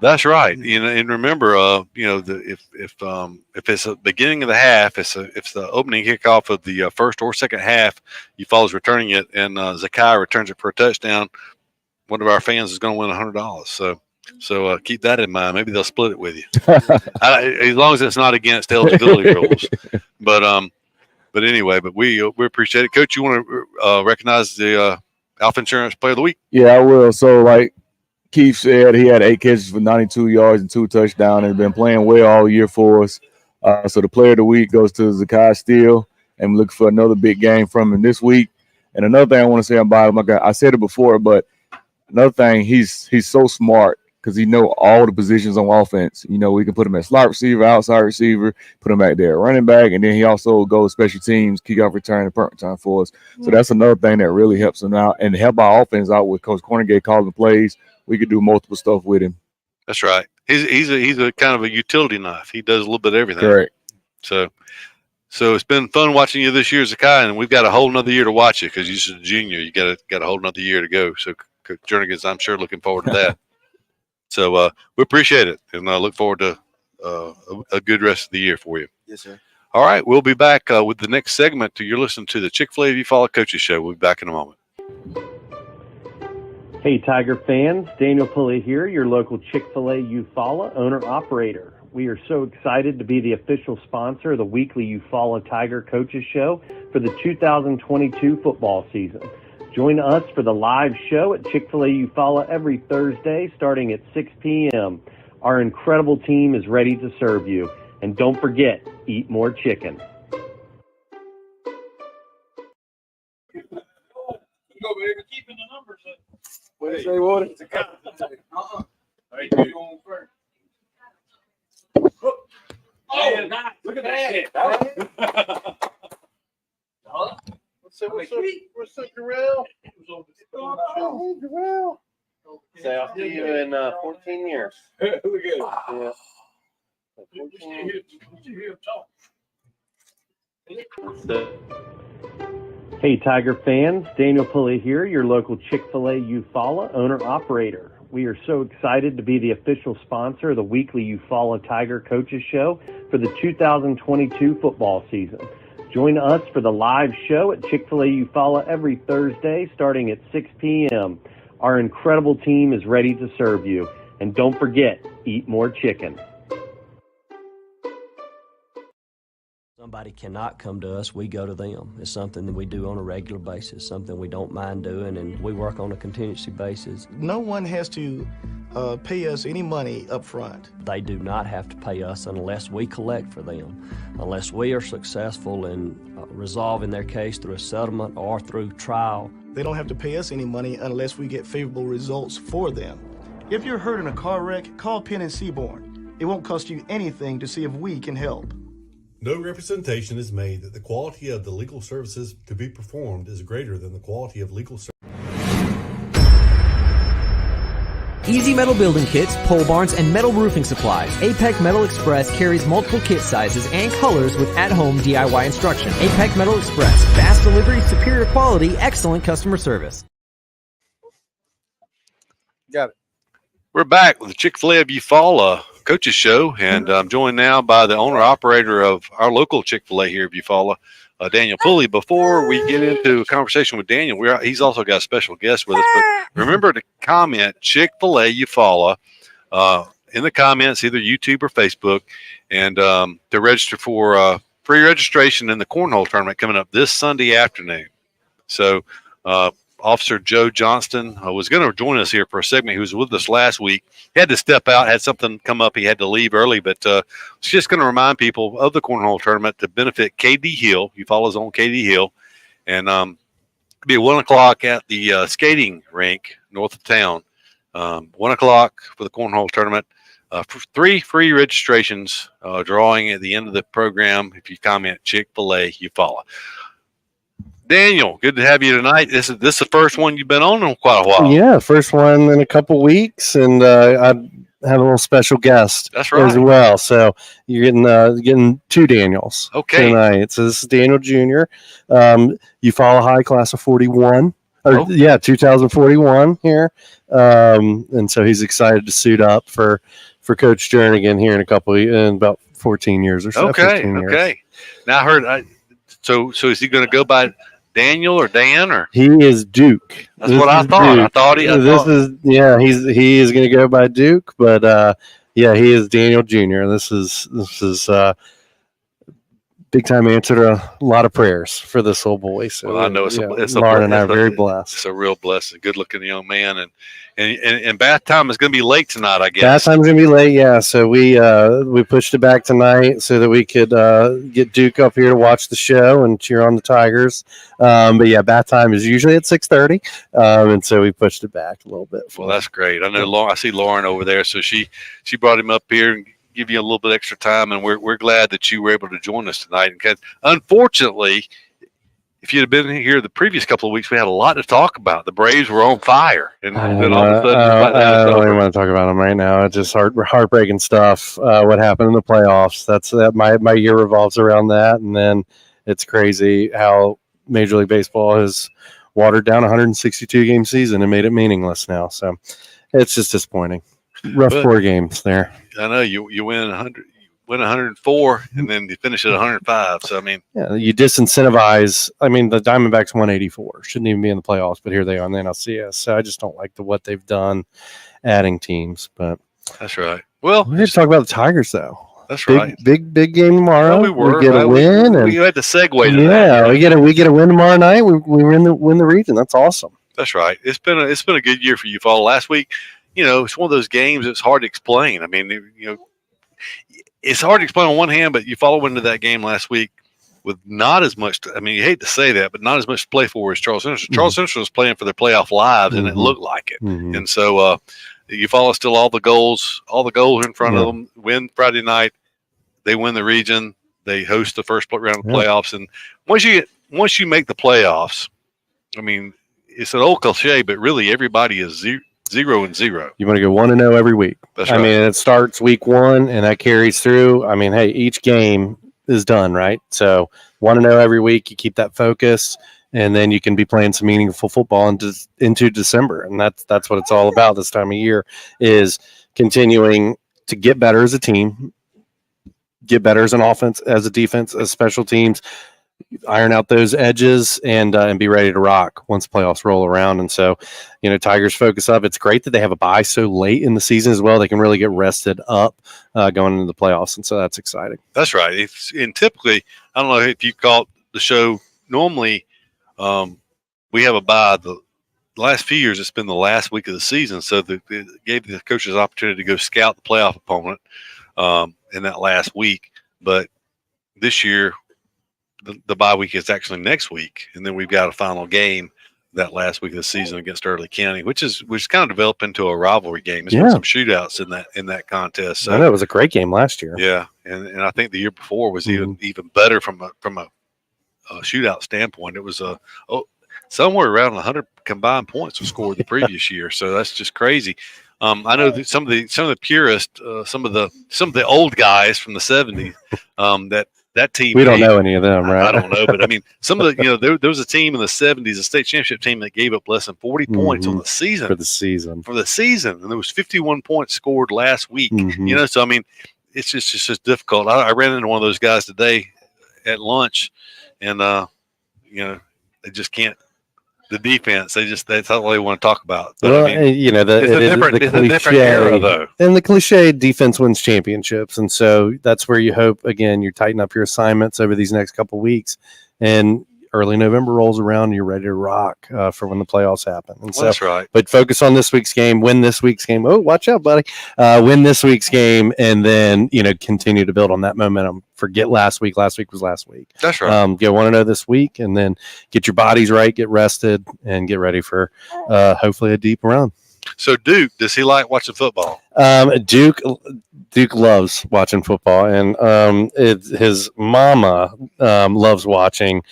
S1: That's right. And remember, if it's the beginning of the half, if it's the opening kickoff of the first or second half, Eufaula's returning it, and Zakai returns it for a touchdown. One of our fans is going to win $100. So keep that in mind. Maybe they'll split it with you, as long as it's not against eligibility rules. But anyway, we appreciate it, Coach. You want to recognize the Alpha Insurance Player of the Week?
S2: Yeah, I will. So like Keith said, he had 8 catches for 92 yards and 2 touchdowns, and been playing well all year for us. So the Player of the Week goes to Zakai Steele, and we're looking for another big game from him this week. And another thing I want to say about him, I said it before, but another thing, he's so smart. Because he know all the positions on offense. We can put him at slot receiver, outside receiver, put him back there running back, and then he also goes special teams, kickoff return, and punt return for us. So that's another thing that really helps him out and help our offense out with Coach Cornegate calling plays. We could do multiple stuff with him.
S1: That's right. He's a kind of a utility knife. He does a little bit of everything.
S2: Correct.
S1: So it's been fun watching you this year, Zakai, and we've got a whole nother year to watch you because you're a junior. You got a whole nother year to go. So Coach Jernigan's, I'm sure, looking forward to that. So we appreciate it, and I look forward to a good rest of the year for you.
S15: Yes, sir.
S1: All right, we'll be back with the next segment. You're listening to the Chick-fil-A Eufaula Coaches Show. We'll be back in a moment.
S4: Hey, Tiger fans. Daniel Pulley here, your local Chick-fil-A Eufaula owner-operator. We are so excited to be the official sponsor of the weekly Eufaula Tiger Coaches Show for the 2022 football season. Join us for the live show at Chick-fil-A Eufaula every Thursday starting at 6 p.m. Our incredible team is ready to serve you. And don't forget, eat more chicken.
S3: Go, baby. Keeping the numbers up.
S15: What say, what?
S3: It's a count. Hey, you going first? Oh, nice. Look at that. What's up, Corral?
S4: Say I'll see you in 14 years.
S15: Look at it.
S4: Yeah. Hey, Tiger fans. Daniel Pulley here, your local Chick-Fil-A Eufaula owner-operator. We are so excited to be the official sponsor of the weekly Eufaula Tiger Coaches Show for the 2022 football season. Join us for the live show at Chick-fil-A Eufaula every Thursday starting at 6 p.m. Our incredible team is ready to serve you. And don't forget, eat more chicken.
S5: Somebody cannot come to us, we go to them. It's something that we do on a regular basis, something we don't mind doing, and we work on a contingency basis.
S6: No one has to pay us any money up front.
S5: They do not have to pay us unless we collect for them, unless we are successful in resolving their case through a settlement or through trial.
S6: They don't have to pay us any money unless we get favorable results for them. If you're hurt in a car wreck, call Penn and Seaborn. It won't cost you anything to see if we can help.
S7: No representation is made that the quality of the legal services to be performed is greater than the quality of legal services.
S8: Easy Metal Building Kits, pole barns, and metal roofing supplies. APEC Metal Express carries multiple kit sizes and colors with at-home DIY instruction. APEC Metal Express. Fast delivery, superior quality, excellent customer service.
S3: Got it.
S1: We're back with the Chick-fil-A of Eufaula Coaches Show, and I'm joined now by the owner-operator of our local Chick-fil-A here of Eufaula, Daniel Pulley. Before we get into a conversation with Daniel, he's also got a special guest with us. But remember to comment Chick-fil-A Eufaula in the comments, either YouTube or Facebook, and to register for free registration in the cornhole tournament coming up this Sunday afternoon. So Officer Joe Johnston was going to join us here for a segment. He was with us last week. He had to step out, had something come up. He had to leave early, but was just going to remind people of the cornhole tournament to benefit KD Hill. Eufaula's on KD Hill. And it'll be at 1 o'clock at the skating rink north of town. 1 o'clock for the cornhole tournament. 3 free registrations drawing at the end of the program if you comment Chick-fil-A Eufaula. Daniel, good to have you tonight. This is the first one you've been on in quite a while.
S16: Yeah, first one in a couple weeks, and I have a little special guest
S1: That's right.
S16: as well. So you're getting 2 Daniels tonight. So this is Daniel Jr. Eufaula High, class of 41. 2041 here. And so he's excited to suit up for Coach Jernigan here in about 14 years or so.
S1: Okay.
S16: 15 years.
S1: Okay. Now I heard. So is he going to go by Daniel or Dan, or
S16: he is Duke?
S1: That's what I thought.
S16: Duke.
S1: I thought he
S16: is going to go by Duke, but he is Daniel Jr. This is big time answer to a lot of prayers for this little boy. So
S1: I know
S16: Lauren and I are very blessed.
S1: It's a real blessing. Good looking young man, and bath time is going to be late tonight, I guess.
S16: Bath time's going to be late, yeah. So we pushed it back tonight so that we could get Duke up here to watch the show and cheer on the Tigers. But yeah, bath time is usually at 6:30, and so we pushed it back a little bit.
S1: Well, that's great. I know Lauren. I see Lauren over there, so she brought him up here and give you a little bit extra time, and we're glad that you were able to join us tonight. Because unfortunately, if you'd have been here the previous couple of weeks, we had a lot to talk about. The Braves were on fire, and then all of a sudden,
S16: I don't even want to talk about them right now. It's just heartbreaking stuff. What happened in the playoffs? My year revolves around that, and then it's crazy how Major League Baseball has watered down a 162 game season and made it meaningless now. So it's just disappointing. Rough 4 games there.
S1: I know you win 100, win 104, and then you finish at 105. So I mean,
S16: yeah, you disincentivize. I mean, the Diamondbacks 184 shouldn't even be in the playoffs, but here they are in the NLCS. So I just don't like what they've done, adding teams. But
S1: that's right. Well,
S16: we need to talk about the Tigers, though.
S1: That's right.
S16: Big game tomorrow.
S1: Well,
S16: we get a win, and
S1: we had to segue to that.
S16: Yeah, we get a win tomorrow night. We win the region. That's awesome.
S1: That's right. It's been a good year for Eufaula. Last week, it's one of those games that's hard to explain. I mean, it's hard to explain on one hand, but Eufaula went into that game last week with not as much. You hate to say that, but not as much to play for as Charles Central.
S16: Mm-hmm.
S1: Charles Central was playing for their playoff lives, and it looked like it.
S16: Mm-hmm.
S1: And so Eufaula still all the goals in front of them. Win Friday night, they win the region. They host the first round of playoffs, and once you make the playoffs, I mean, it's an old cliche, but really everybody is 0-0.
S16: You want to go 1-0 every week.
S1: That's right.
S16: I mean, it starts week 1 and that carries through. I mean, hey, each game is done, right? So 1-0 every week. You keep that focus, and then you can be playing some meaningful football into December. And that's what it's all about this time of year, is continuing to get better as a team, get better as an offense, as a defense, as special teams, iron out those edges, and be ready to rock once playoffs roll around. And so, Tigers focus up. It's great that they have a bye so late in the season as well. They can really get rested up going into the playoffs, and so that's exciting.
S1: That's right. And typically, I don't know if you caught the show. Normally, we have a bye. The last few years, it's been the last week of the season, so it gave the coaches an opportunity to go scout the playoff opponent in that last week. But this year, the bye week is actually next week, and then we've got a final game that last week of the season against Early County, which kind of developed into a rivalry game. There's been some shootouts in that contest. So,
S16: I know it was a great game last year.
S1: Yeah, and I think the year before was even better from a shootout standpoint. It was somewhere around 100 combined points were scored the previous year, so that's just crazy. I know that some of the purists, some of the old guys from the 70s, that team.
S16: We don't know any of them, right?
S1: I don't know, but I mean, some of the there was a team in the 70s, a state championship team that gave up less than 40 points on the season
S16: for the season,
S1: and there was 51 points scored last week. So I mean, it's just difficult. I ran into one of those guys today at lunch, and they just can't. The defense, that's all they want to talk about. But,
S16: well,
S1: I mean,
S16: it's a different
S1: era, though.
S16: And the cliche, defense wins championships, and so that's where you hope again you tighten up your assignments over these next couple of weeks, and early November rolls around, and you're ready to rock for when the playoffs happen. And so,
S1: that's right.
S16: But focus on this week's game, win this week's game. Oh, watch out, buddy! Win this week's game, and then continue to build on that momentum. Forget last week. Last week was last week.
S1: That's right.
S16: Get 1-0 this week, and then get your bodies right, get rested, and get ready for hopefully a deep run.
S1: So Duke, does he like watching football?
S16: Duke loves watching football, and his mama loves watching.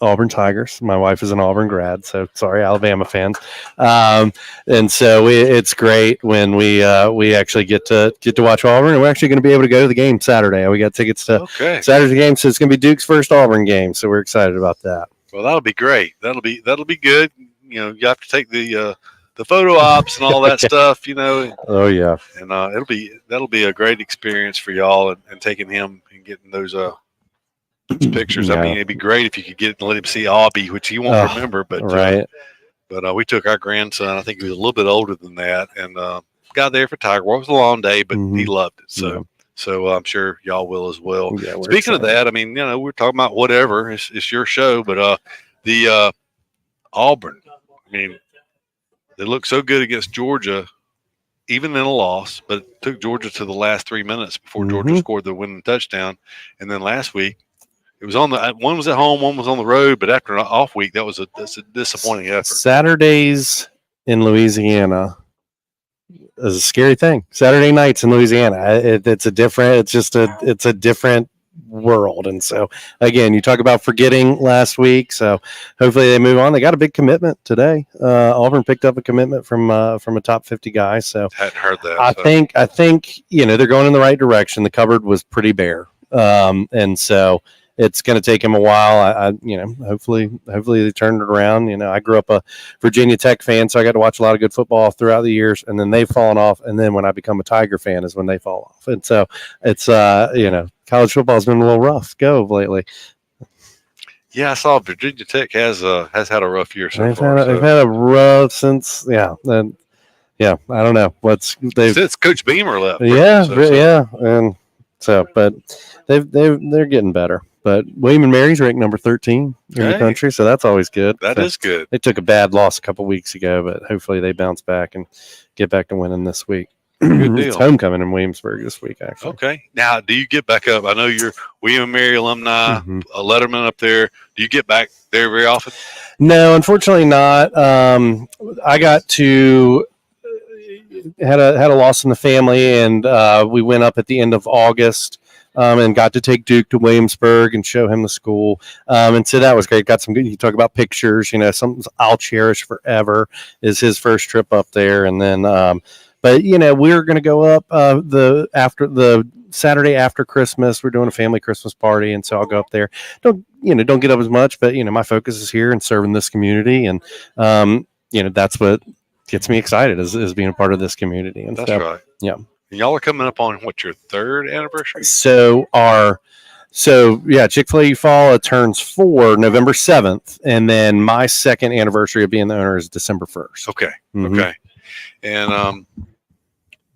S16: Auburn Tigers. My wife is an Auburn grad, so sorry, Alabama fans. And so it's great when we actually get to watch Auburn, and we're actually going to be able to go to the game Saturday. We got tickets to Saturday's game, so it's going to be Duke's first Auburn game. So we're excited about that.
S1: Well, that'll be great. That'll be good. You have to take the photo ops and all that stuff.
S16: Oh yeah.
S1: And that'll be a great experience for y'all, and taking him and getting those pictures.
S16: Yeah.
S1: I mean, it'd be great if you could get and let him see Aubie, which he won't remember. But
S16: right.
S1: But we took our grandson. I think he was a little bit older than that, and got there for Tiger Walk. It was a long day, but he loved it. So I'm sure y'all will as well.
S16: Yeah,
S1: Speaking of that, I mean, we're talking about whatever. It's your show, but the Auburn. I mean, they looked so good against Georgia, even in a loss, but it took Georgia to the last 3 minutes before Georgia scored the winning touchdown. And then last week, it was one was at home, one was on the road, but after an off week, that's a disappointing effort.
S16: Saturdays in Louisiana is a scary thing. Saturday nights in Louisiana, it's a different world. And so again, you talk about forgetting last week. So hopefully they move on. They got a big commitment today. Auburn picked up a commitment from a top 50 guy. So
S1: hadn't heard that.
S16: I think they're going in the right direction. The cupboard was pretty bare. And so it's going to take him a while. Hopefully they turn it around. I grew up a Virginia Tech fan, so I got to watch a lot of good football throughout the years, and then they've fallen off. And then when I become a Tiger fan is when they fall off. And so it's, college football has been a little rough go lately.
S1: Yeah, I saw Virginia Tech has had a rough year so far.
S16: They've had a rough since, I don't know
S1: since Coach Beamer left.
S16: And so, but they're getting better. But William and Mary's ranked number 13 in the country, so that's always good.
S1: That is good.
S16: They took a bad loss a couple weeks ago, but hopefully they bounce back and get back to winning this week.
S1: Good deal.
S16: It's homecoming in Williamsburg this week, actually.
S1: Okay. Now, do you get back up? I know you're William and Mary alumni, a Letterman up there. Do you get back there very often?
S16: No, unfortunately not. I got to had a loss in the family, and we went up at the end of August and got to take Duke to Williamsburg and show him the school. And so that was great. Got some good. You talk about pictures. Something I'll cherish forever is his first trip up there. And then, but we're going to go up after the Saturday after Christmas. We're doing a family Christmas party, and so I'll go up there. Don't get up as much, but my focus is here and serving this community, and that's what gets me excited is being a part of this community. And
S1: that's right.
S16: Yeah.
S1: And y'all are coming up on your third anniversary?
S16: So Chick-fil-A Eufaula turns 4 November 7th, and then my second anniversary of being the owner is December 1st.
S1: Okay.
S16: Mm-hmm.
S1: Okay. And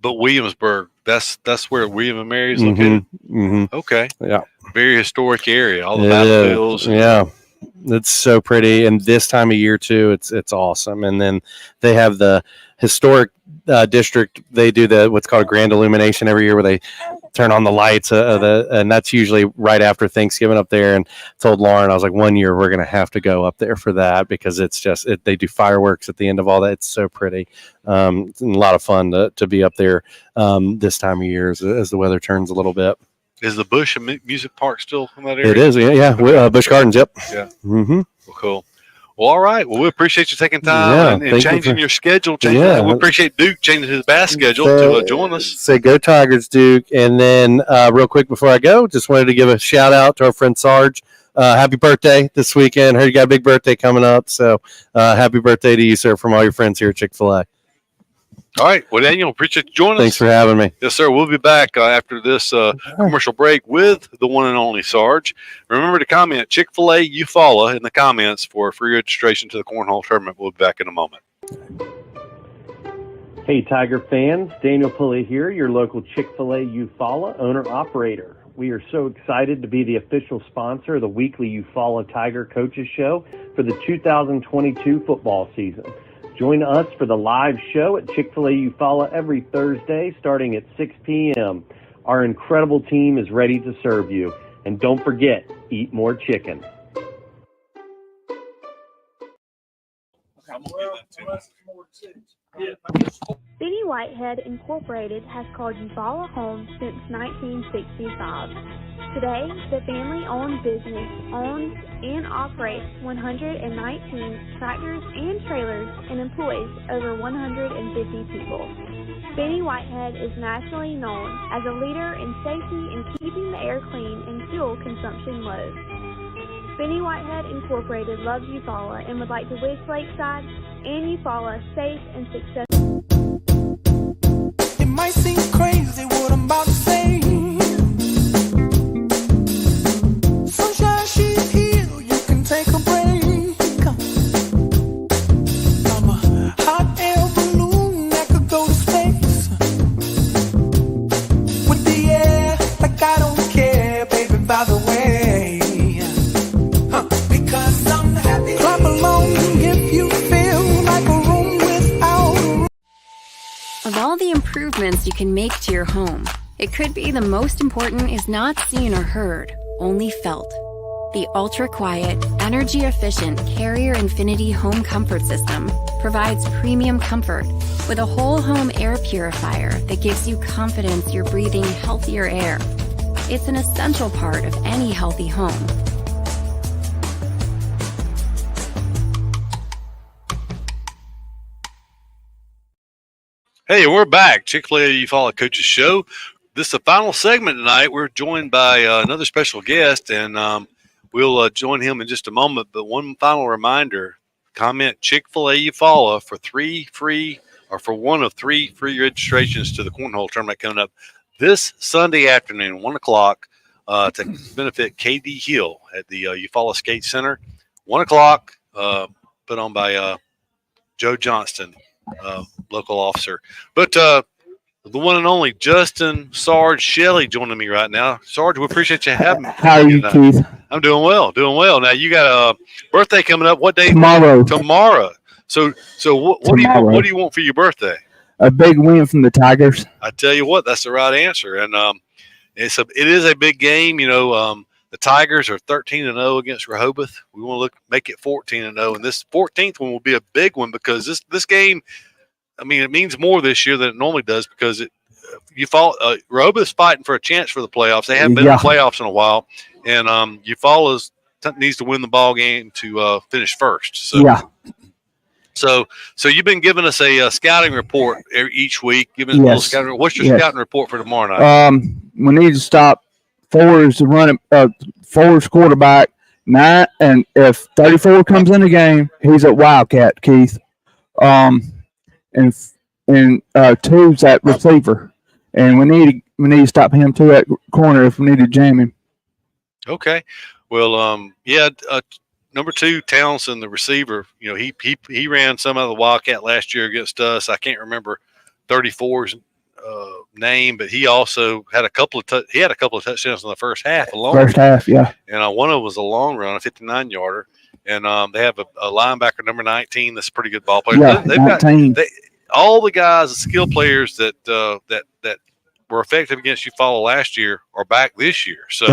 S1: but Williamsburg, that's where William and Mary's located.
S16: Mm-hmm.
S1: Okay.
S16: Yeah.
S1: Very historic area. All the battlefields.
S16: Yeah. It's so pretty, and this time of year too, it's awesome. And then they have the historic district. They do what's called a grand illumination every year, where they turn on the lights, and that's usually right after Thanksgiving up there. And I told Lauren, I was like, one year we're gonna have to go up there for that, because it's just they do fireworks at the end of all that. It's so pretty. It's a lot of fun to be up there this time of year as the weather turns a little bit.
S1: Is the Bush Music Park still in that area?
S16: It is, yeah. Busch Gardens, yep.
S1: Yeah.
S16: Mm-hmm.
S1: Well, cool. Well, all right. Well, we appreciate you taking time and changing your schedule. We appreciate Duke changing his bass schedule to join us.
S16: Say go Tigers, Duke. And then real quick before I go, just wanted to give a shout out to our friend Sarge. Happy birthday this weekend. Heard you got a big birthday coming up. So happy birthday to you, sir, from all your friends here at Chick-fil-A.
S1: All right. Well, Daniel, appreciate you joining us.
S16: Thanks for having me.
S1: Yes, sir. We'll be back after this commercial break with the one and only Sarge. Remember to comment Chick-fil-A Eufaula in the comments for free registration to the Cornhole Tournament. We'll be back in a moment.
S4: Hey, Tiger fans. Daniel Pulley here, your local Chick-fil-A Eufaula owner-operator. We are so excited to be the official sponsor of the weekly Eufaula Tiger Coaches Show for the 2022 football season. Join us for the live show at Chick-fil-A Eufaula every Thursday starting at 6 p.m. Our incredible team is ready to serve you. And don't forget, eat more chicken.
S15: Benny Whitehead Incorporated has called Eufaula home since 1965. Today, the family-owned business owns and operates 119 tractors and trailers and employs over 150 people. Benny Whitehead is nationally known as a leader in safety and keeping the air clean and fuel consumption low. Benny Whitehead Incorporated loves Eufaula and would like to wish Lakeside and Eufaula safe and successful.
S17: It might seem crazy what I'm about to say. Sunshine, she's here, you can take a break. I'm a hot air balloon that could go to space. With the air, like I don't care, baby, by the way. Because I'm happy. Clap along if you feel like a room without a room.
S13: Of all the improvements you can make to your home, it could be the most important is not seen or heard, only felt. The ultra-quiet, energy-efficient Carrier Infinity Home Comfort System provides premium comfort with a whole home air purifier that gives you confidence you're breathing healthier air. It's an essential part of any healthy home.
S1: Hey, we're back. Chick-fil-A Eufaula Coaches Show. This is the final segment tonight. We're joined by another special guest, and we'll join him in just a moment. But one final reminder, comment Chick-fil-A Eufaula for one of 3 free registrations to the Cornhole Tournament coming up this Sunday afternoon, 1 o'clock, to benefit KD Hill at the Eufaula Skate Center. 1 o'clock, put on by Joe Johnston, local officer. But the one and only Justin Sarge Shelley joining me right now. Sarge, we appreciate you having me.
S18: How are you, Keith?
S1: I'm doing well. Now you got a birthday coming up. What day?
S18: Tomorrow.
S1: So what do you want for your birthday?
S18: A big win from the Tigers.
S1: I tell you what, that's the right answer. And it is a big game. The Tigers are 13-0 against Rehoboth. We want to make it 14-0, and this 14th one will be a big one because this game, I mean, it means more this year than it normally does because Rehoboth's fighting for a chance for the playoffs. They haven't been in the playoffs in a while, and Eufaula's needs to win the ball game to finish first. So, so you've been giving us a scouting report each week. Giving us a little scouting report. What's your scouting report for tomorrow night?
S18: We need to stop Forrest running. Forrest quarterback 9, and if 34 comes in the game, he's at Wildcat, Keith. And 2's at receiver, and we need to stop him too at corner if we need to jam him.
S1: Okay, well, number 2, Townsend, the receiver. You know, he ran some of the Wildcat last year against us. I can't remember 34's name, but he also had a couple of touchdowns in the first half alone.
S18: First half, yeah.
S1: And one of them was a long run, a 59-yarder. And they have a linebacker, number 19, that's a pretty good ball player.
S18: Yeah,
S1: They've
S18: 19.
S1: got all the guys, the skill players that were effective against Eufaula last year are back this year. So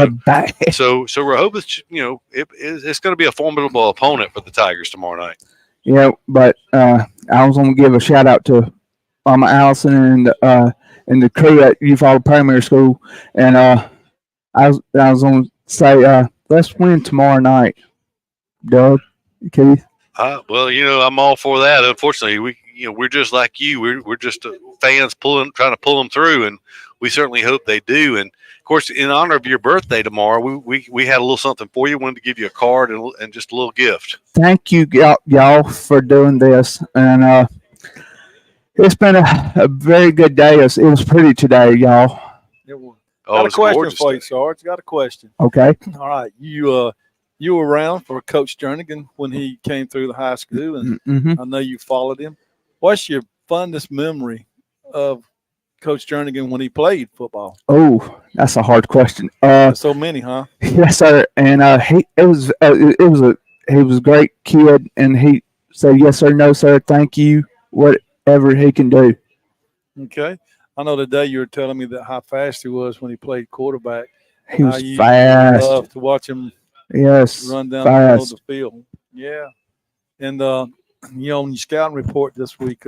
S1: Rehoboth, it's going to be a formidable opponent for the Tigers tomorrow night.
S18: Yeah, but I was going to give a shout out to Mama Allison and the crew at Eufaula Primary School, and I was going to say let's win tomorrow night. Doug, Keith.
S1: Well, I'm all for that. Unfortunately, we're just like you. We're just fans trying to pull them through, and we certainly hope they do. And of course, in honor of your birthday tomorrow, we had a little something for you. Wanted to give you a card and just a little gift.
S18: Thank you, y'all, for doing this, and it's been a very good day. It was pretty today, y'all.
S3: It was. Got a question for you, Sarge. Got a question.
S18: Okay.
S3: All right, you were around for Coach Jernigan when he came through the high school, and I know you followed him. What's your fondest memory of Coach Jernigan when he played football?
S18: Oh, that's a hard question.
S3: So many, huh?
S18: Yes, sir. And he was a great kid, and he said yes sir, no sir, thank you, whatever he can do.
S3: Okay. I know today you were telling me that how fast he was when he played quarterback.
S18: He was fast.
S3: Love to watch him.
S18: Yes,
S3: run down the middle of the field. Yeah. And, on your scouting report this week,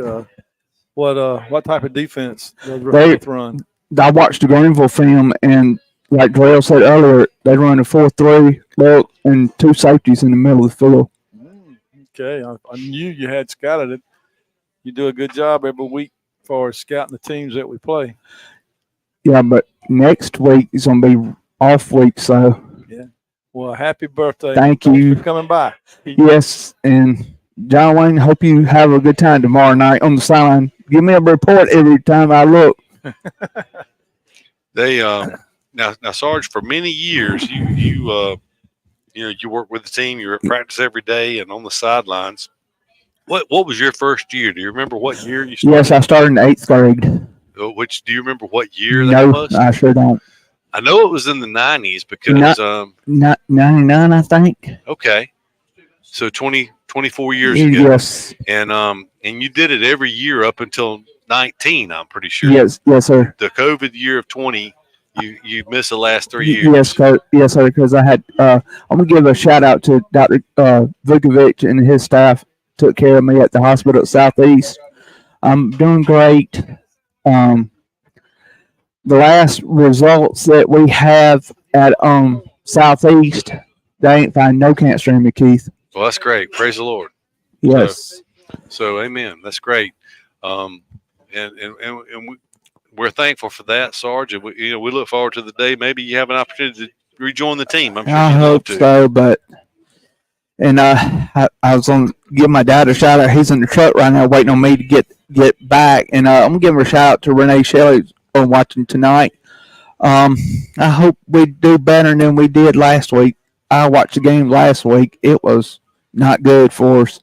S3: what type of defense does Rehoboth run?
S18: I watched the Greenville film, and like Darrell said earlier, they run a 4-3 look and 2 safeties in the middle of the field.
S3: Okay. I knew you had scouted it. You do a good job every week for scouting the teams that we play.
S18: Yeah, but next week is going to be off week, so.
S3: Yeah. Well, happy birthday.
S18: Thank you
S3: for coming by.
S18: Yes, and John Wayne, hope you have a good time tomorrow night on the sideline. Give me a report every time I look.
S1: They now Sarge, for many years you worked with the team. You were at practice every day and on the sidelines. What was your first year? Do you remember what year you started?
S18: Yes, I started in the 8th grade.
S1: Do you remember what year that was?
S18: No, I sure don't.
S1: I know it was in the 90s because
S18: 99, I think.
S1: Okay, so 24 years ago.
S18: Yes.
S1: And you did it every year up until 19. I'm pretty sure.
S18: Yes, sir.
S1: The COVID year of 20, you missed the last 3 years.
S18: Yes, sir. Because I had. I'm gonna give a shout out to Dr. Vukovic and his staff. Took care of me at the hospital at Southeast. I'm doing great. The last results that we have at Southeast, they ain't find no cancer in me, Keith.
S1: Well, that's great. Praise the Lord.
S18: Yes.
S1: So amen. That's great. And we're thankful for that, Sarge. And we look forward to the day maybe you have an opportunity to rejoin the team. I'm sure
S18: I hope so, but. And I was going to give my dad a shout out. He's in the truck right now waiting on me to get back. And I'm going to give him a shout out to Renee Shelley on watching tonight. I hope we do better than we did last week. I watched the game last week. It was not good for us.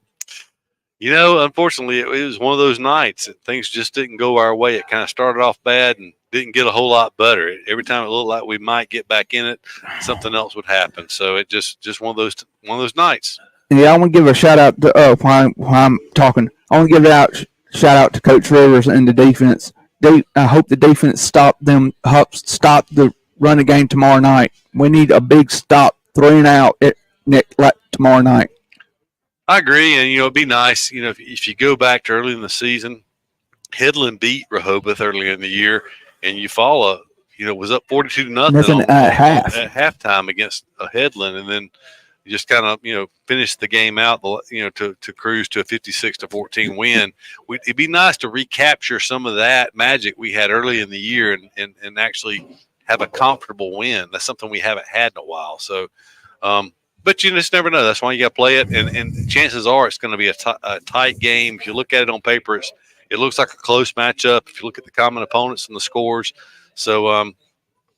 S1: Unfortunately, it was one of those nights that things just didn't go our way. It kind of started off bad and didn't get a whole lot better. Every time it looked like we might get back in it, something else would happen. So it just one of those nights.
S18: Yeah, I want to give a shout out to while I'm talking. I want to give shout out to Coach Rivers and the defense. I hope the defense stop the running game tomorrow night. We need a big stop, 3 and out tomorrow night.
S1: I agree, and it'd be nice, if you go back to early in the season, Headland beat Rehoboth earlier in the year, and Eufaula, was up 42-0
S18: Nothing at half.
S1: at halftime against Headland, and then just kind of finish the game out, to cruise to a 56-14 win. It'd be nice to recapture some of that magic we had early in the year and actually have a comfortable win. That's something we haven't had in a while. So, but you just never know. That's why you got to play it, and chances are it's going to be a tight game. If you look at it on paper, it looks like a close matchup. If you look at the common opponents and the scores, so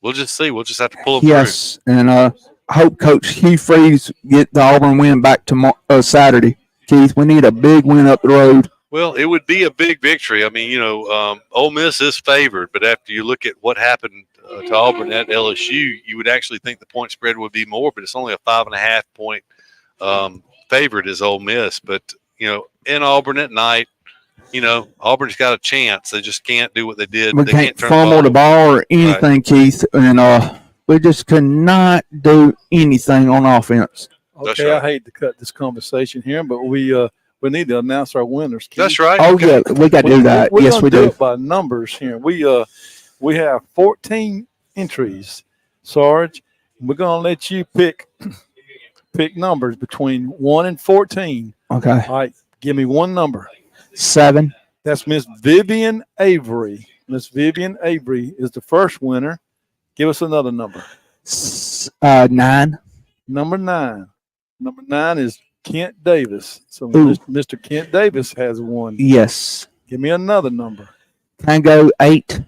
S1: we'll just see. We'll just have to pull them
S18: Yes, and I hope Coach Keith Freeze get the Auburn win back tomorrow, Saturday. Keith, we need a big win up the road.
S1: Well, it would be a big victory. I mean, Ole Miss is favored, but after you look at what happened to Auburn at LSU, you would actually think the point spread would be more, but it's only a 5.5 point favorite is Ole Miss. But, in Auburn at night, Auburn's got a chance. They just can't do what they did.
S18: We
S1: they
S18: can't
S1: turn
S18: fumble the ball or anything,
S1: Right.
S18: Keith, and we just could not do anything on offense.
S3: Okay, I hate to cut this conversation here, but we need to announce our winners. Keith.
S1: That's right.
S18: Oh, yeah, we got to do that.
S3: We're
S18: Yes,
S3: gonna
S18: we
S3: do
S18: do.
S3: it by numbers here. We have 14 entries, Sarge. We're gonna let you pick numbers between 1 and 14.
S18: Okay.
S3: All right, give me one number.
S18: 7.
S3: That's Miss Vivian Avery. Miss Vivian Avery is the first winner. Give us another number.
S18: 9.
S3: Number 9. Number 9 is Kent Davis. So
S18: Ooh.
S3: Mr. Kent Davis has one.
S18: Yes.
S3: Give me another number.
S18: Tango 8.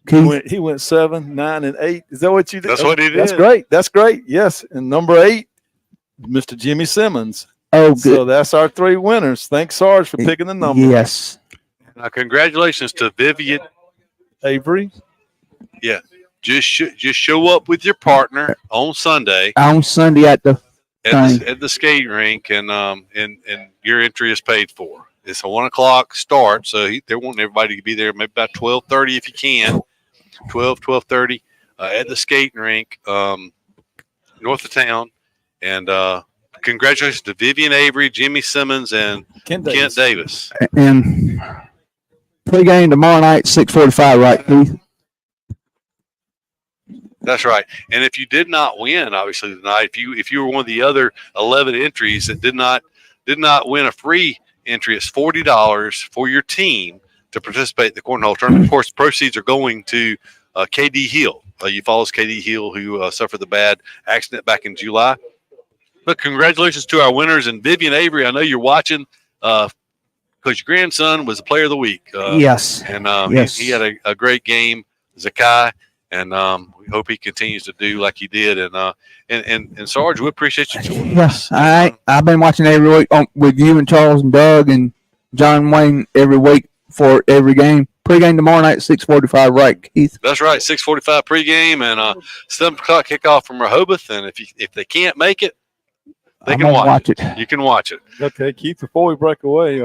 S3: He went 7, 9, and 8. Is that what you did?
S1: That's what he
S3: That's
S1: did.
S3: great. That's great. Yes. And number 8, Mr. Jimmy Simmons.
S18: Oh, good.
S3: So that's our 3 winners. Thanks, Sarge, for picking the number.
S18: Yes.
S1: Congratulations to Vivian
S3: Avery.
S1: Yeah. Just show up with your partner on Sunday
S18: On Sunday at the thing.
S1: at the skating rink, and your entry is paid for. It's a 1:00 start, so they're wanting everybody to be there maybe about 12:30 if you can. 12:30 at the skating rink north of town. And congratulations to Vivian Avery, Jimmy Simmons, and Kent Davis.
S18: And pregame tomorrow night, 6:45, right, Keith?
S1: That's right. And if you did not win, obviously tonight, if you were one of the other 11 entries that did not win a free entry, it's $40 for your team to participate in the cornhole tournament. Of course, the proceeds are going to KD Hill. You follow KD Hill, who suffered the bad accident back in July. But congratulations to our winners. And Vivian Avery, I know you're watching because your grandson was the player of the week.
S18: Yes.
S1: And
S18: Yes.
S1: he had a great game, Zakai. And we hope he continues to do like he did. And Sarge, we appreciate you joining us.
S18: I've been watching every week with you and Charles and Doug and John Wayne every week for every game. Pregame tomorrow night, 6:45, right, Keith?
S1: That's right, 6:45 pregame and 7:00 kickoff from Rehoboth. And if they can't make it, they can watch it. You can watch it.
S3: Okay, Keith, before we break away,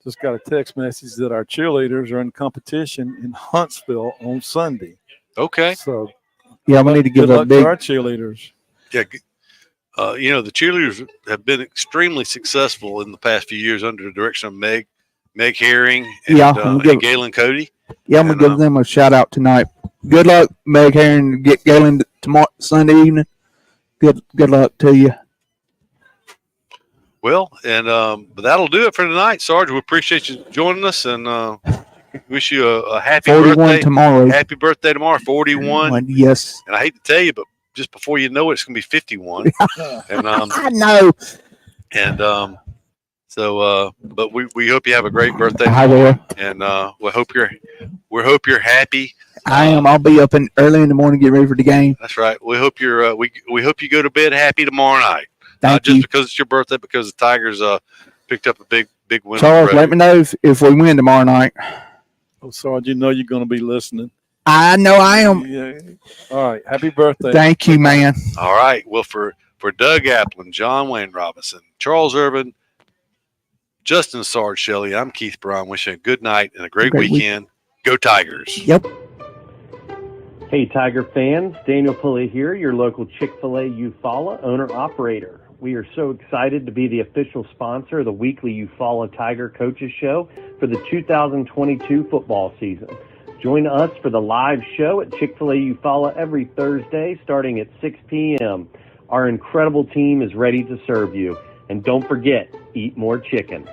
S3: just got a text message that our cheerleaders are in competition in Huntsville on Sunday.
S1: Okay.
S3: So,
S18: yeah, we need to give
S3: good
S18: a
S3: luck
S18: big
S3: to our cheerleaders.
S1: Yeah, the cheerleaders have been extremely successful in the past few years under the direction of Meg Herring and, and Galen Cody.
S18: Yeah, I'm going to give them a shout out tonight. Good luck, Meg Herring, get Galen tomorrow, Sunday evening. Good luck to you.
S1: Well, and but that'll do it for tonight, Sarge. We appreciate you joining us and wish you a happy
S18: 41
S1: birthday
S18: tomorrow.
S1: Happy birthday tomorrow, 41.
S18: Yes.
S1: And I hate to tell you, but just before you know it, it's going to be 51. And
S18: I know.
S1: And but we hope you have a great birthday.
S18: I will.
S1: And we hope you're happy.
S18: I am. I'll be up early in the morning, get ready for the game.
S1: That's right. We hope you're we hope you go to bed happy tomorrow night. Not
S18: Thank you.
S1: just because it's your birthday, because the Tigers picked up a big win.
S18: Charles, let me know if we win tomorrow night.
S3: Oh, Sarge, you know you're going to be listening.
S18: I know I am.
S3: Yeah. All right. Happy birthday.
S18: Thank you, man.
S1: All right. Well, for Doug Applin, John Wayne Robinson, Charles Irvin, Justin Sarge Shelley, I'm Keith Brown. Wishing you a good night and a great weekend. Go Tigers.
S18: Yep.
S4: Hey, Tiger fans. Daniel Pulley here, your local Chick-Fil-A Eufaula owner-operator. We are so excited to be the official sponsor of the weekly Eufaula Tiger Coaches Show for the 2022 football season. Join us for the live show at Chick-Fil-A Eufaula every Thursday starting at 6 p.m. Our incredible team is ready to serve you. And don't forget, eat more chicken.